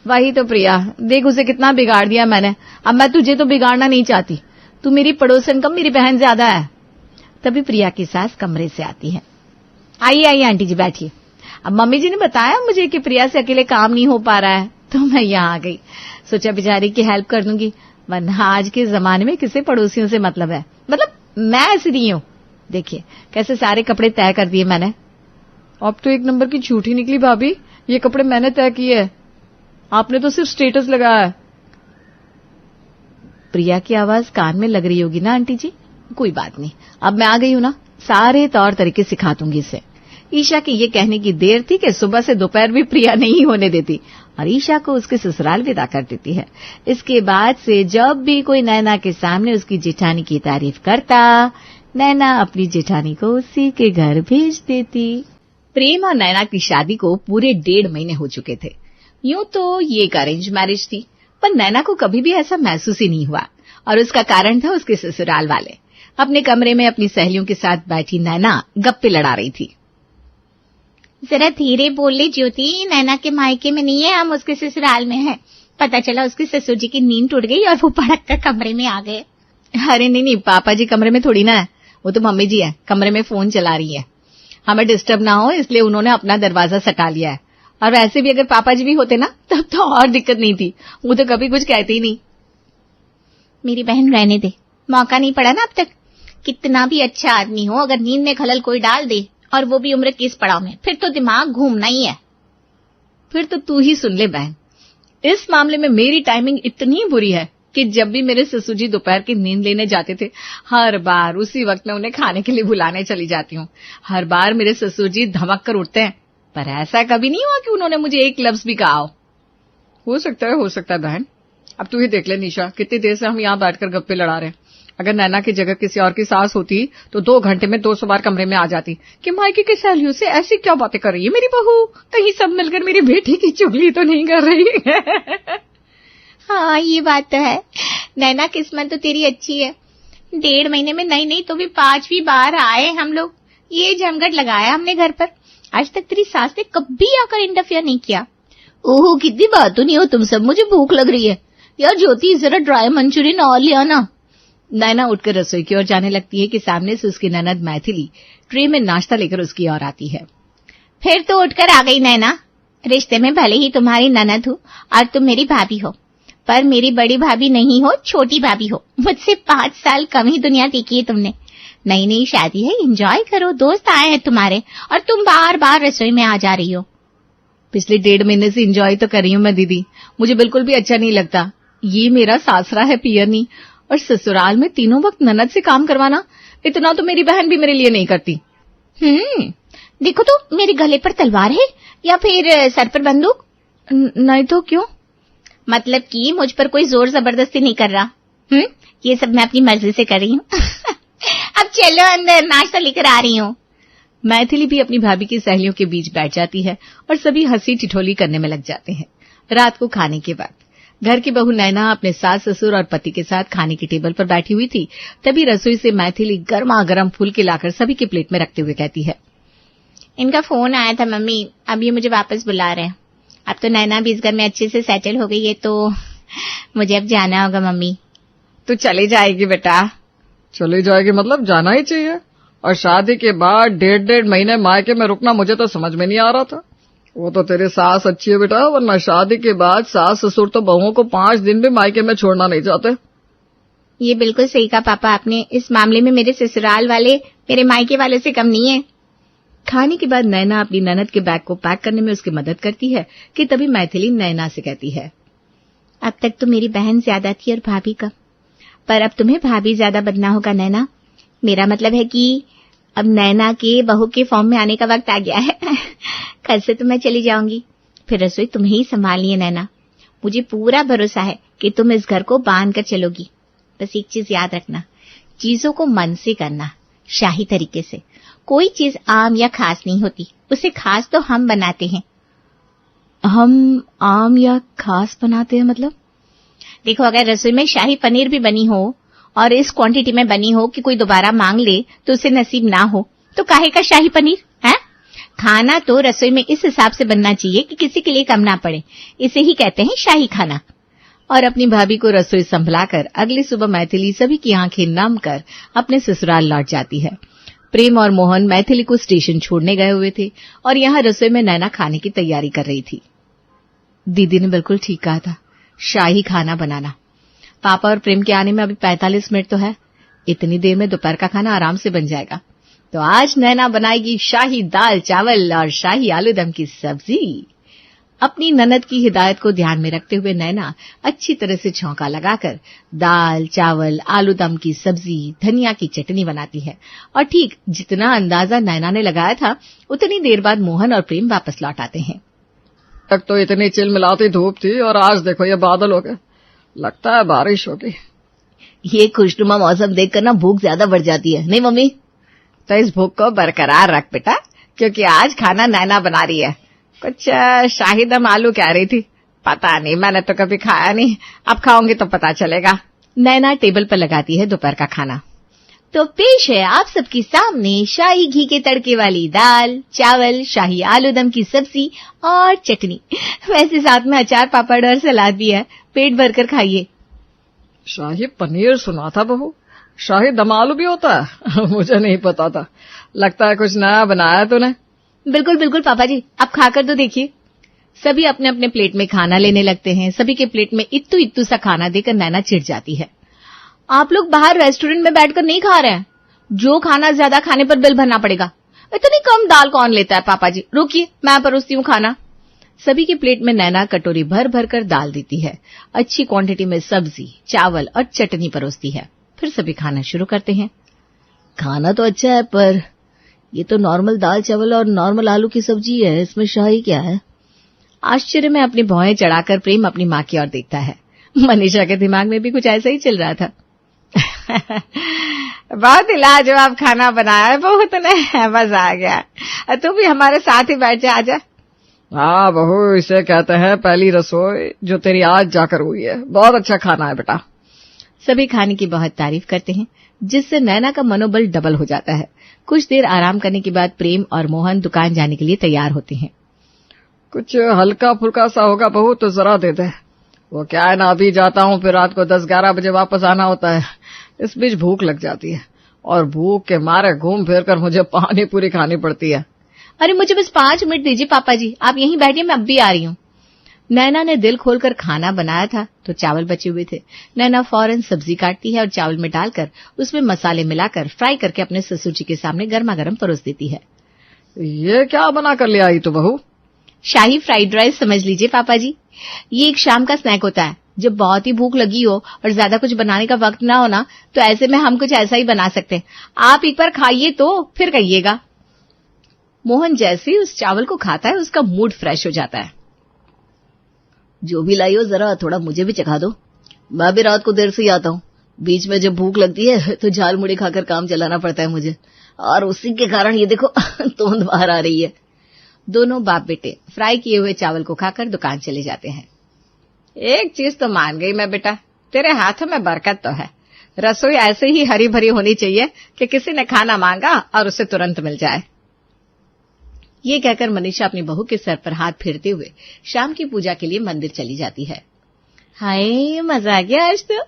वही तो प्रिया, देख उसे कितना बिगाड़ दिया मैंने। अब मैं तुझे तो बिगाड़ना नहीं चाहती, तू मेरी पड़ोसन कम मेरी बहन ज्यादा है। तभी प्रिया की सास कमरे से आती है। आइए आइए आंटी जी बैठिए। अब मम्मी जी ने बताया मुझे कि प्रिया से अकेले काम नहीं हो पा रहा है, तो मैं यहाँ आ गई। सोचा बेचारी की हेल्प कर दूंगी, वरना आज के जमाने में किसे पड़ोसियों से मतलब है। मतलब मैं ऐसी नहीं हूँ। देखिए कैसे सारे कपड़े तय कर दिए मैंने। अब तो एक नंबर की झूठी निकली भाभी, ये कपड़े मैंने तय किए हैं, आपने तो सिर्फ स्टेटस लगाया है। प्रिया की आवाज कान में लग रही होगी ना आंटी जी? कोई बात नहीं, अब मैं आ गई हूं ना, सारे तौर तरीके सिखा दूंगी इसे। ईशा के ये कहने की देर थी कि सुबह से दोपहर भी प्रिया नहीं होने देती और ईशा को उसके ससुराल विदा कर देती है। इसके बाद से जब भी कोई नैना के सामने उसकी जेठानी की तारीफ करता, नैना अपनी जेठानी को उसी के घर भेज देती। प्रेम और नैना की शादी को पूरे 1.5 महीने हो चुके थे। यूं तो ये एक अरेंज मैरिज थी, पर नैना को कभी भी ऐसा महसूस ही नहीं हुआ और उसका कारण था उसके ससुराल वाले। अपने कमरे में अपनी सहेलियों के साथ बैठी नैना गप्पे लड़ा रही थी। जरा धीरे बोल ले ज्योति, नैना के मायके में नहीं है, हम उसके ससुराल में हैं। पता चला उसके ससुर जी की नींद टूट गई और वो भड़क कर कमरे में आ गए। अरे नहीं, पापा जी कमरे में थोड़ी ना है, वो तो मम्मी जी है, कमरे में फोन चला रही है। हमें डिस्टर्ब ना हो इसलिए उन्होंने अपना दरवाजा सटा लिया है। और वैसे भी अगर पापा जी भी होते ना तब तो और दिक्कत नहीं थी, वो तो कभी कुछ कहते ही नहीं। मेरी बहन रहने दे, मौका नहीं पड़ा ना अब तक। कितना भी अच्छा आदमी हो, अगर नींद में खलल कोई डाल दे, और वो भी उम्र के इस पड़ाव में, फिर तो दिमाग घूमना ही है। फिर तो तू ही सुन ले बहन, इस मामले में मेरी टाइमिंग इतनी बुरी है कि जब भी मेरे ससुर जी दोपहर की नींद लेने जाते थे, हर बार उसी वक्त मैं उन्हें खाने के लिए बुलाने चली जाती हूँ। हर बार मेरे ससुर जी धमक कर उठते हैं, पर ऐसा कभी नहीं हुआ कि उन्होंने मुझे एक लफ्ज भी कहा हो सकता है बहन। अब तू ही देख ले निशा, कितनी देर से हम यहाँ बैठकर गप्पे लड़ा रहे हैं। अगर नैना की जगह किसी और की सास होती तो 2 घंटे में 200 बार कमरे में आ जाती कि मायके की सहेलियों से ऐसी क्या बातें कर रही है मेरी बहू, कहीं सब मिलकर मेरी बेटी की चुगली तो नहीं कर रही है। हाँ ये बात तो है, नैना किस्मत तो तेरी अच्छी है। 1.5 महीने में नहीं तो भी 5वीं बार आए हम लोग। ये जमघट लगाया हमने घर पर। आज तक तेरी सास ने कभी आकर इंटरफेयर नहीं किया। ओहो कितनी बात नहीं हो तुम सब, मुझे भूख लग रही है यार। ज्योति जरा ड्राई मंचूरियन और ले आना। नैना उठकर रसोई की ओर जाने लगती है कि सामने से उसकी ननद मैथिली ट्रे में नाश्ता लेकर उसकी ओर आती है। फिर तो उठकर आ गई नैना। रिश्ते में भले ही तुम्हारी ननद हो और तुम मेरी भाभी हो, पर मेरी बड़ी भाभी नहीं हो, छोटी भाभी हो। मुझसे 5 साल कम ही दुनिया देखी है तुमने। नई शादी है, एंजॉय करो, दोस्त आए हैं तुम्हारे और तुम बार बार रसोई में आ जा रही हो। पिछले 1.5 महीने से एंजॉय तो कर रही हूँ मैं दीदी, मुझे बिल्कुल भी अच्छा नहीं लगता। ये मेरा सासरा है पियरनी, और ससुराल में तीनों वक्त ननद से काम करवाना, इतना तो मेरी बहन भी मेरे लिए नहीं करती। देखो तो मेरे गले पर तलवार है या फिर सर पर बंदूक? नहीं तो क्यों? मतलब कि मुझ पर कोई जोर जबरदस्ती नहीं कर रहा। ये सब मैं अपनी मर्जी से कर रही हूँ। अब चलो अंदर, नाश्ता लेकर आ रही हूँ। मैथिली भी अपनी भाभी की सहेलियों के बीच बैठ जाती है और सभी हंसी ठिठोली करने में लग जाते हैं। रात को खाने के बाद घर की बहू नैना अपने सास ससुर और पति के साथ खाने की टेबल पर बैठी हुई थी। तभी रसोई से मैथिली गर्मा गर्म फुलके लाकर सभी के प्लेट में रखते हुए कहती है, इनका फोन आया था मम्मी, अब ये मुझे वापस बुला रहे हैं। अब तो नैना भी इस घर में अच्छे से सेटल हो गई है, तो मुझे अब जाना होगा मम्मी। तू चली जाएगी बेटा? चली जाएगी मतलब जाना ही चाहिए। और शादी के बाद 1.5 महीने मायके में रुकना मुझे तो समझ में नहीं आ रहा था। वो तो तेरी सास अच्छी है बेटा, वरना शादी के बाद सास ससुर तो बहुओं को 5 दिन भी मायके में छोड़ना नहीं चाहते। ये बिल्कुल सही कहा पापा आपने। इस मामले में मेरे ससुराल वाले मेरे मायके वाले से कम नहीं है। खाने के बाद नैना अपनी ननद के बैग को पैक करने में उसकी मदद करती है कि तभी मैथिली नैना से कहती है, अब तक तो मेरी बहन ज्यादा थी और भाभी का, पर अब तुम्हें भाभी ज्यादा बनना होगा नैना। मेरा मतलब है कि अब नैना के बहू के फॉर्म में आने का वक्त आ गया है। कल से तो मैं चली जाऊंगी, फिर रसोई तुम्हें ही संभालनी है नैना। मुझे पूरा भरोसा है कि तुम इस घर को बांध कर चलोगी। बस एक चीज याद रखना, चीजों को मन से करना, शाही तरीके से। कोई चीज आम या खास नहीं होती, उसे खास तो हम बनाते हैं। हम आम या खास बनाते हैं मतलब? देखो, अगर रसोई में शाही पनीर भी बनी हो और इस क्वांटिटी में बनी हो कि कोई दोबारा मांग ले तो उसे नसीब ना हो, तो काहे का शाही पनीर है? खाना तो रसोई में इस हिसाब से बनना चाहिए कि किसी के लिए कम ना पड़े। इसे ही कहते हैं शाही खाना। और अपनी भाभी को रसोई संभलाकर अगली सुबह मैथिली सभी की आंखें नम कर अपने ससुराल लौट जाती है। प्रेम और मोहन मैथिली को स्टेशन छोड़ने गए हुए थे और यहाँ रसोई में नैना खाने की तैयारी कर रही थी। दीदी ने बिल्कुल ठीक कहा था, शाही खाना बनाना। पापा और प्रेम के आने में अभी 45 मिनट तो है, इतनी देर में दोपहर का खाना आराम से बन जाएगा। तो आज नैना बनाएगी शाही दाल चावल और शाही आलू दम की सब्जी। अपनी ननद की हिदायत को ध्यान में रखते हुए नैना अच्छी तरह से छौंका लगाकर दाल चावल आलू दम की सब्जी धनिया की चटनी बनाती है। और ठीक जितना अंदाजा नैना ने लगाया था उतनी देर बाद मोहन और प्रेम वापस लौट आते हैं। तक तो इतनी चिलमिलाती धूप थी और आज देखो ये बादल हो गए, लगता है बारिश होगी। ये खुशनुमा मौसम देखकर ना भूख ज्यादा बढ़ जाती है, नहीं मम्मी? तो इस भूख को बरकरार रख बेटा, क्योंकि आज खाना नैना बना रही है। कुछ शाही दम आलू कह रही थी, पता नहीं, मैंने तो कभी खाया नहीं, अब खाऊंगी तो पता चलेगा। नैना टेबल पर लगाती है दोपहर का खाना। तो पेश है आप सबके सामने शाही घी के तड़के वाली दाल चावल शाही आलू दम की सब्जी और चटनी। वैसे साथ में अचार पापड़ और सलाद भी है, पेट भरकर खाइए। शाही पनीर सुना था बहू, शाही दम आलू भी होता है? मुझे नहीं पता था, लगता है कुछ नया बनाया तूने। बिल्कुल बिल्कुल पापा जी, आप खाकर तो देखिए। सभी अपने अपने प्लेट में खाना लेने लगते हैं। सभी के प्लेट में इत्तू इत्तू सा खाना देकर नैना चिढ़ जाती है। आप लोग बाहर रेस्टोरेंट में बैठकर नहीं खा रहे हैं, जो खाना ज्यादा खाने पर बिल भरना पड़ेगा। इतनी कम दाल कौन लेता है पापा जी, रुकिए मैं परोसती हूँ खाना। सभी की प्लेट में नैना कटोरी भर भर कर दाल देती है, अच्छी क्वांटिटी में सब्जी चावल और चटनी परोसती है। फिर सभी खाना शुरू करते हैं। खाना तो अच्छा है, पर ये तो नॉर्मल दाल चावल और नॉर्मल आलू की सब्जी है, इसमें शाही क्या है? आश्चर्य में अपनी भौहें चढ़ाकर प्रेम अपनी माँ की ओर देखता है। मनीषा के दिमाग में भी कुछ ऐसा ही चल रहा था। बहुत ही लाजवाब खाना बनाया है बहू तूने, मजा आ गया। तू भी हमारे साथ ही बैठ जा, आजा। हाँ बहू, इसे कहते हैं पहली रसोई जो तेरी आज जाकर हुई है। बहुत अच्छा खाना है बेटा। सभी खाने की बहुत तारीफ करते हैं, जिससे नैना का मनोबल डबल हो जाता है। कुछ देर आराम करने के बाद प्रेम और मोहन दुकान जाने के लिए तैयार होते हैं। कुछ हल्का फुल्का सा होगा बहू तो जरा दे दे। वो क्या है ना, अभी जाता हूँ फिर रात को 10-11 बजे वापस आना होता है। इस बीच भूख लग जाती है और भूख के मारे घूम फिर कर मुझे पानी पूरी खानी पड़ती है। अरे मुझे बस 5 मिनट दीजिए पापा जी, आप यहीं बैठिए, मैं अब भी आ रही हूँ। नैना ने दिल खोलकर खाना बनाया था तो चावल बचे हुए थे। नैना फौरन सब्जी काटती है और चावल में डालकर उसमें मसाले मिलाकर फ्राई करके अपने ससुर जी के सामने गर्मा गर्म परोस देती है। ये क्या बना कर ले आई तू बहू? शाही फ्राइड राइस समझ लीजिए पापा जी। ये एक शाम का स्नैक होता है। जब बहुत ही भूख लगी हो और ज्यादा कुछ बनाने का वक्त ना हो ना, तो ऐसे में हम कुछ ऐसा ही बना सकते हैं। आप एक बार खाइए तो फिर कहिएगा। मोहन जैसे ही उस चावल को खाता है उसका मूड फ्रेश हो जाता है। जो भी लाई हो जरा थोड़ा मुझे भी चखा दो, मैं भी रात को देर से ही आता हूँ। बीच में जब भूख लगती है तो झाल मुड़ी खाकर काम चलाना पड़ता है मुझे, और उसी के कारण ये देखो तोंद बाहर आ रही है। दोनों बाप बेटे फ्राई किए हुए चावल को खाकर दुकान चले जाते हैं। एक चीज तो मान गई मैं बेटा, तेरे हाथों में बरकत तो है। रसोई ऐसे ही हरी भरी होनी चाहिए कि किसी ने खाना मांगा और उसे तुरंत मिल जाए। ये कहकर मनीषा अपनी बहू के सर पर हाथ फेरते हुए शाम की पूजा के लिए मंदिर चली जाती है। हाय मजा आ गया आज तो,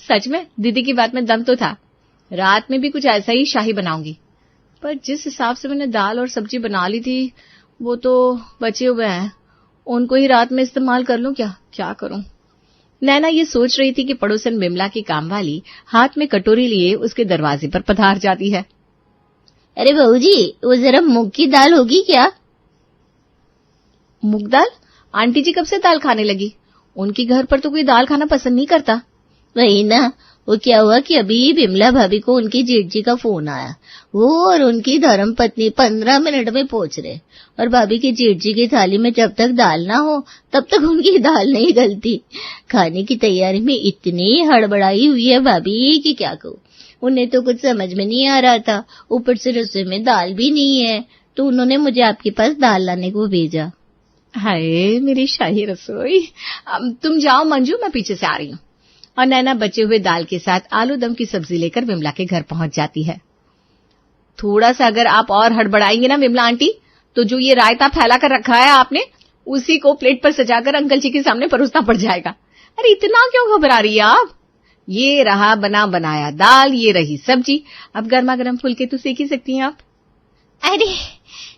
सच में दीदी की बात में दम तो था। रात में भी कुछ ऐसा ही शाही बनाऊंगी, पर जिस हिसाब से मैंने दाल और सब्जी बना ली थी वो तो बचे हुए हैं, उनको ही रात में इस्तेमाल कर लूं क्या करूं। नैना ये सोच रही थी कि पड़ोसन बिमला की कामवाली हाथ में कटोरी लिए उसके दरवाजे पर पधार जाती है। अरे बहू जी, वो जरा मूंग की दाल होगी क्या? मूंग दाल? आंटी जी कब से दाल खाने लगी? उनके घर पर तो कोई दाल खाना पसंद नहीं करता। वही ना, वो क्या हुआ कि अभी बिमला भाभी को उनकी जेठ जी का फोन आया। वो और उनकी धर्मपत्नी 15 मिनट में पहुंच रहे, और भाभी की जेठ जी की थाली में जब तक दाल ना हो तब तक उनकी दाल नहीं गलती। खाने की तैयारी में इतनी हड़बड़ाई हुई है भाभी कि क्या कहूँ। उन्हें तो कुछ समझ में नहीं आ रहा था, ऊपर से रसोई में दाल भी नहीं है, तो उन्होंने मुझे आपके पास दाल लाने को भेजा। हाय मेरी शाही रसोई। तुम जाओ मंजू, मैं पीछे से आ रही हूँ। और नैना बचे हुए दाल के साथ आलू दम की सब्जी लेकर विमला के घर पहुंच जाती है। थोड़ा सा अगर आप और हड़बड़ाएंगे ना विमला आंटी, तो जो ये रायता फैला कर रखा है आपने उसी को प्लेट पर सजाकर अंकल जी के सामने परोसना पड़ जाएगा। अरे इतना क्यों घबरा रही है आप? ये रहा बना बनाया दाल, ये रही सब्जी, अब गर्मा गर्म फुलके तो सेक ही सकती हैं आप। अरे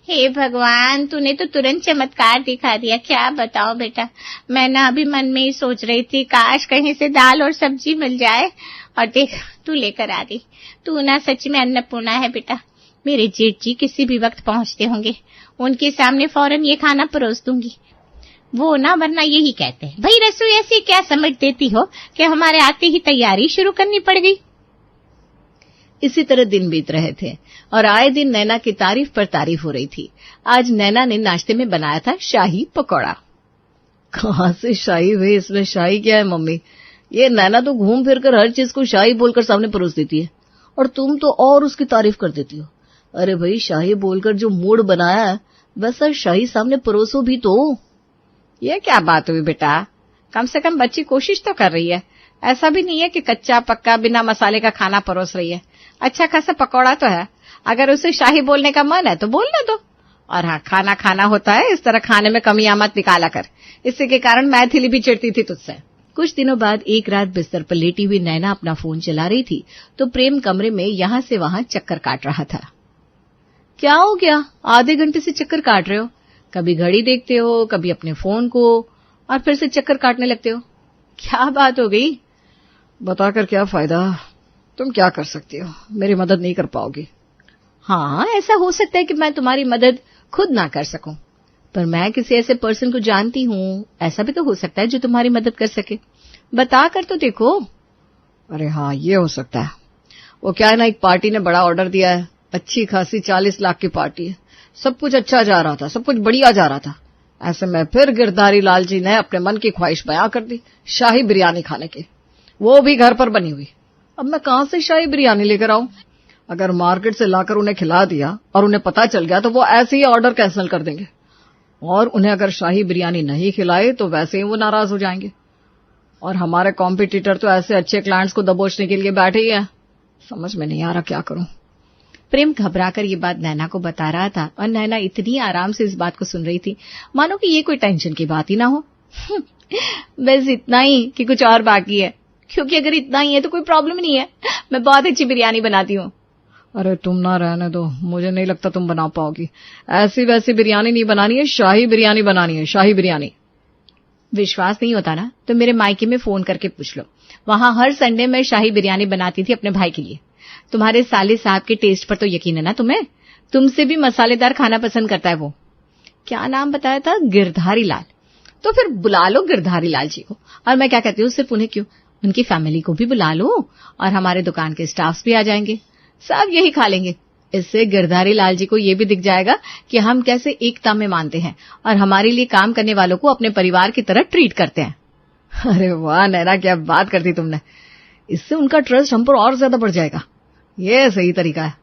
हे भगवान, तूने तो तुरंत चमत्कार दिखा दिया। क्या बताओ बेटा, मैं ना अभी मन में ही सोच रही थी काश कहीं से दाल और सब्जी मिल जाए, और देख तू लेकर आ गई। तू ना सच में अन्नपूर्णा है बेटा। मेरे जेठ जी किसी भी वक्त पहुंचते होंगे, उनके सामने फौरन ये खाना परोस दूंगी। वो ना वरना यही कहते हैं, भाई रसोई ऐसी क्या समझ देती हो कि हमारे आते ही तैयारी शुरू करनी पड़ गई। इसी तरह दिन बीत रहे थे और आए दिन नैना की तारीफ पर तारीफ हो रही थी। आज नैना ने नाश्ते में बनाया था शाही पकौड़ा। कहाँ से शाही हुई, इसमें शाही क्या है मम्मी? ये नैना तो घूम फिर कर हर चीज को शाही बोलकर सामने परोस देती है, और तुम तो और उसकी तारीफ कर देती हो। अरे भाई, शाही बोलकर जो मूड बनाया है वैसा शाही सामने परोसो भी तो। ये क्या बात हुई बेटा? कम से कम बच्ची कोशिश तो कर रही है। ऐसा भी नहीं है कि कच्चा पक्का बिना मसाले का खाना परोस रही है। अच्छा खासा पकौड़ा तो है, अगर उसे शाही बोलने का मन है तो बोलने दो। और हाँ, खाना खाना होता है, इस तरह खाने में कमियां मत निकाला कर। इसी के कारण मैथिली भी चिढ़ती थी तुझसे। कुछ दिनों बाद एक रात बिस्तर पर लेटी हुई नैना अपना फोन चला रही थी तो प्रेम कमरे में यहां से वहां चक्कर काट रहा था। क्या हो गया? आधे घंटे से चक्कर काट रहे हो। कभी घड़ी देखते हो, कभी अपने फोन को, और फिर से चक्कर काटने लगते हो। क्या बात हो गई? बताकर क्या फायदा, तुम क्या कर सकती हो, मेरी मदद नहीं कर पाओगी। हाँ, ऐसा हो सकता है कि मैं तुम्हारी मदद खुद ना कर सकूं, पर मैं किसी ऐसे पर्सन को जानती हूँ, ऐसा भी तो हो सकता है जो तुम्हारी मदद कर सके। बता कर तो देखो। अरे हाँ, ये हो सकता है। वो क्या है ना, एक पार्टी ने बड़ा ऑर्डर दिया है, अच्छी खासी 40 लाख की पार्टी है। सब कुछ अच्छा जा रहा था, सब कुछ बढ़िया जा रहा था। ऐसे में फिर गिरधारी लाल जी ने अपने मन की ख्वाहिश बयां कर दी, शाही बिरयानी खाने की, वो भी घर पर बनी हुई। अब मैं कहां से शाही बिरयानी लेकर आऊं? अगर मार्केट से लाकर उन्हें खिला दिया और उन्हें पता चल गया तो वो ऐसे ही ऑर्डर कैंसिल कर देंगे, और उन्हें अगर शाही बिरयानी नहीं खिलाए तो वैसे ही वो नाराज हो जाएंगे। और हमारे कॉम्पिटिटर तो ऐसे अच्छे क्लाइंट्स को दबोचने के लिए बैठे ही हैं। समझ में नहीं आ रहा क्या करूं। प्रेम घबराकर ये बात नैना को बता रहा था और नैना इतनी आराम से इस बात को सुन रही थी मानो कि ये कोई टेंशन की बात ही ना हो। बस इतना ही कि कुछ और बाकी है, क्योंकि अगर इतना ही है तो कोई प्रॉब्लम नहीं है, मैं बहुत अच्छी बिरयानी बनाती हूँ। अरे तुम ना रहने दो, मुझे नहीं लगता तुम बना पाओगी। ऐसी वैसी बिरयानी नहीं बनानी है, शाही बिरयानी बनानी है, शाही बिरयानी। विश्वास नहीं होता ना तो मेरे मायके में फोन करके पूछ लो, वहां हर संडे मैं शाही बिरयानी बनाती थी अपने भाई के लिए। तुम्हारे साले साहब के टेस्ट पर तो यकीन है ना तुम्हें? तुमसे भी मसालेदार खाना पसंद करता है वो। क्या नाम बताया था? गिरधारी लाल। तो फिर बुला लो गिरधारी लाल जी को। और मैं क्या कहती हूँ, सिर्फ उन्हें क्यों, उनकी फैमिली को भी बुला लो, और हमारे दुकान के स्टाफ्स भी आ जाएंगे, सब यही खा लेंगे। इससे गिरधारी लाल जी को ये भी दिख जाएगा कि हम कैसे एकता में मानते हैं और हमारे लिए काम करने वालों को अपने परिवार की तरह ट्रीट करते हैं। अरे वाह नैना, क्या बात कर दी तुमने। इससे उनका ट्रस्ट हम पर और ज्यादा बढ़ जाएगा। ये सही तरीका है।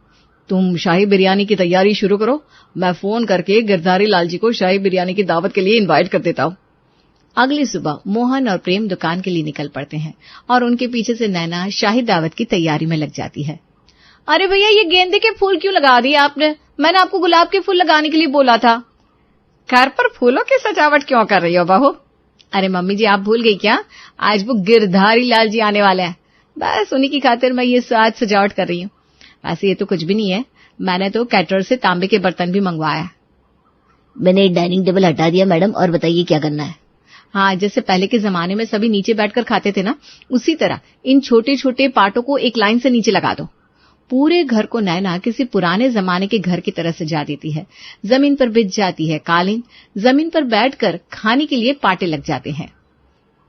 तुम शाही बिरयानी की तैयारी शुरू करो, मैं फोन करके गिरधारी लाल जी को शाही बिरयानी की दावत के लिए इनवाइट कर देता हूँ। अगली सुबह मोहन और प्रेम दुकान के लिए निकल पड़ते हैं और उनके पीछे से नैना शाही दावत की तैयारी में लग जाती है। अरे भैया, ये गेंदे के फूल क्यों लगा दिए आपने? मैंने आपको गुलाब के फूल लगाने के लिए बोला था। घर पर फूलों की सजावट क्यों कर रही हो बहू? अरे मम्मी जी, आप भूल गई क्या? आज वो गिरधारी लाल जी आने वाले हैं, बस उन्हीं की खातिर मैं ये आज सजावट कर रही हूँ। वैसे ये तो कुछ भी नहीं है, मैंने तो कैटरर से तांबे के बर्तन भी मंगवाया। मैंने डाइनिंग टेबल हटा दिया मैडम, और बताइए क्या करना है? हाँ, जैसे पहले के जमाने में सभी नीचे बैठकर खाते थे ना, उसी तरह इन छोटे छोटे पार्टों को एक लाइन से नीचे लगा दो। पूरे घर को नैना किसी पुराने जमाने के घर की तरह सजा देती है। जमीन पर बिछ जाती है कालीन, जमीन पर बैठकर खाने के लिए पाटे लग जाते हैं।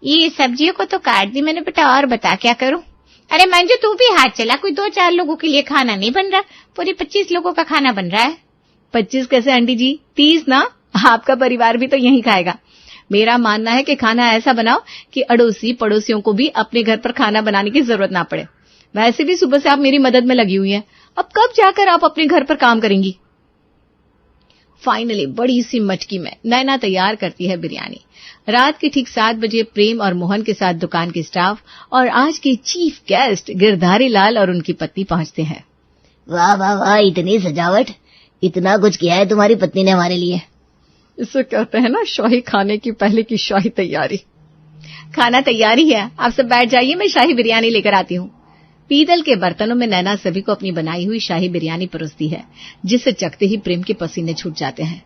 ये सब्जियों को तो काट दी मैंने बेटा, और बता क्या करूं? अरे मंजू, तू भी हाथ चला, कोई 2-4 लोगों के लिए खाना नहीं बन रहा, पूरे 25 लोगों का खाना बन रहा है। 25 कैसे आंटी जी, 30 ना, आपका परिवार भी तो यही खाएगा। मेरा मानना है कि खाना ऐसा बनाओ कि अड़ोसी पड़ोसियों को भी अपने घर पर खाना बनाने की जरूरत ना पड़े। वैसे भी सुबह से आप मेरी मदद में लगी हुई हैं, अब कब जाकर आप अपने घर पर काम करेंगी? फाइनली बड़ी सी मटकी में नैना तैयार करती है बिरयानी। रात के ठीक 7 बजे प्रेम और मोहन के साथ दुकान के स्टाफ और आज के चीफ गेस्ट गिरधारी लाल और उनकी पत्नी पहुंचते हैं। वाह वाह वाह, इतनी सजावट, इतना कुछ किया है तुम्हारी पत्नी ने हमारे लिए। इसे कहते हैं ना शाही खाने की पहले की शाही तैयारी। खाना तैयारी है, आप सब बैठ जाइए, मैं शाही बिरयानी लेकर आती हूँ। पीतल के बर्तनों में नैना सभी को अपनी बनाई हुई शाही बिरयानी परोसती है, जिसे चखते ही प्रेम के पसीने छूट जाते हैं।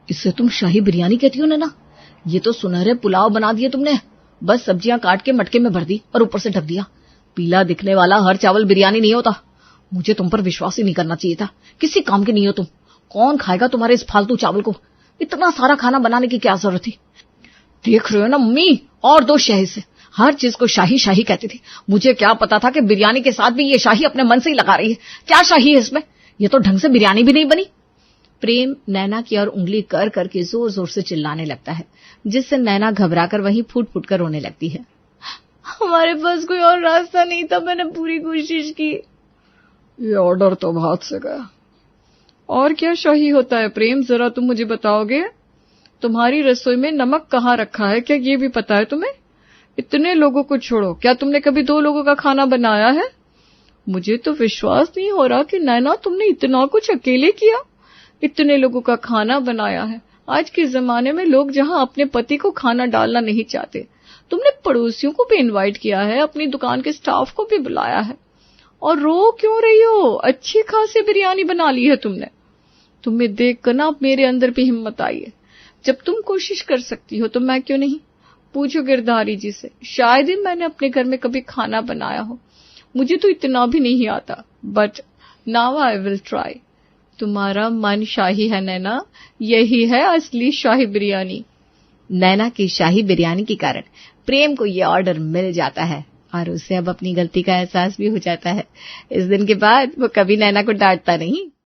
इससे तुम शाही बिरयानी कहती हो नैना? ये तो सुनहरे पुलाव बना दिए तुमने। बस सब्जियां काट के मटके में भर दी और ऊपर से ढक दिया। पीला दिखने वाला हर चावल बिरयानी नहीं होता। मुझे तुम पर विश्वास ही नहीं करना चाहिए था। किसी काम के नहीं हो तुम। कौन खाएगा तुम्हारे इस फालतू चावल को? इतना सारा खाना बनाने की क्या जरूरत थी? देख रहे हो ना मम्मी, और 2 शाही से हर चीज को शाही शाही कहती थी। मुझे क्या पता था कि बिरयानी के साथ भी ये शाही अपने मन से ही लगा रही है। क्या शाही है इसमें? ये तो ढंग से बिरयानी भी नहीं बनी। प्रेम नैना की ओर उंगली कर करके जोर जोर से चिल्लाने लगता है, जिससे नैना घबराकर वहीं फूट फूट कर रोने लगती है। हमारे पास कोई और रास्ता नहीं था, मैंने पूरी कोशिश की। ये ऑर्डर तो हाथ से गया। और क्या शाही होता है प्रेम, जरा तुम मुझे बताओगे? तुम्हारी रसोई में नमक कहाँ रखा है, क्या ये भी पता है तुम्हें? इतने लोगों को छोड़ो, क्या तुमने कभी 2 लोगों का खाना बनाया है? मुझे तो विश्वास नहीं हो रहा कि नैना तुमने इतना कुछ अकेले किया, इतने लोगों का खाना बनाया है। आज के जमाने में लोग जहां अपने पति को खाना डालना नहीं चाहते, तुमने पड़ोसियों को भी इनवाइट किया है, अपनी दुकान के स्टाफ को भी बुलाया है। और रो क्यों रही हो? अच्छी खासी बिरयानी बना ली है तुमने। तुम्हें देखकर ना अब मेरे अंदर भी हिम्मत आई है। जब तुम कोशिश कर सकती हो तो मैं क्यों नहीं? पूछो गिरधारी जी से, शायद ही मैंने अपने घर में कभी खाना बनाया हो। मुझे तो इतना भी नहीं आता, but now I will try. तुम्हारा मन शाही है नैना, यही है असली शाही बिरयानी। नैना की शाही बिरयानी के कारण प्रेम को ये ऑर्डर मिल जाता है और उसे अब अपनी गलती का एहसास भी हो जाता है। इस दिन के बाद वो कभी नैना को डांटता नहीं।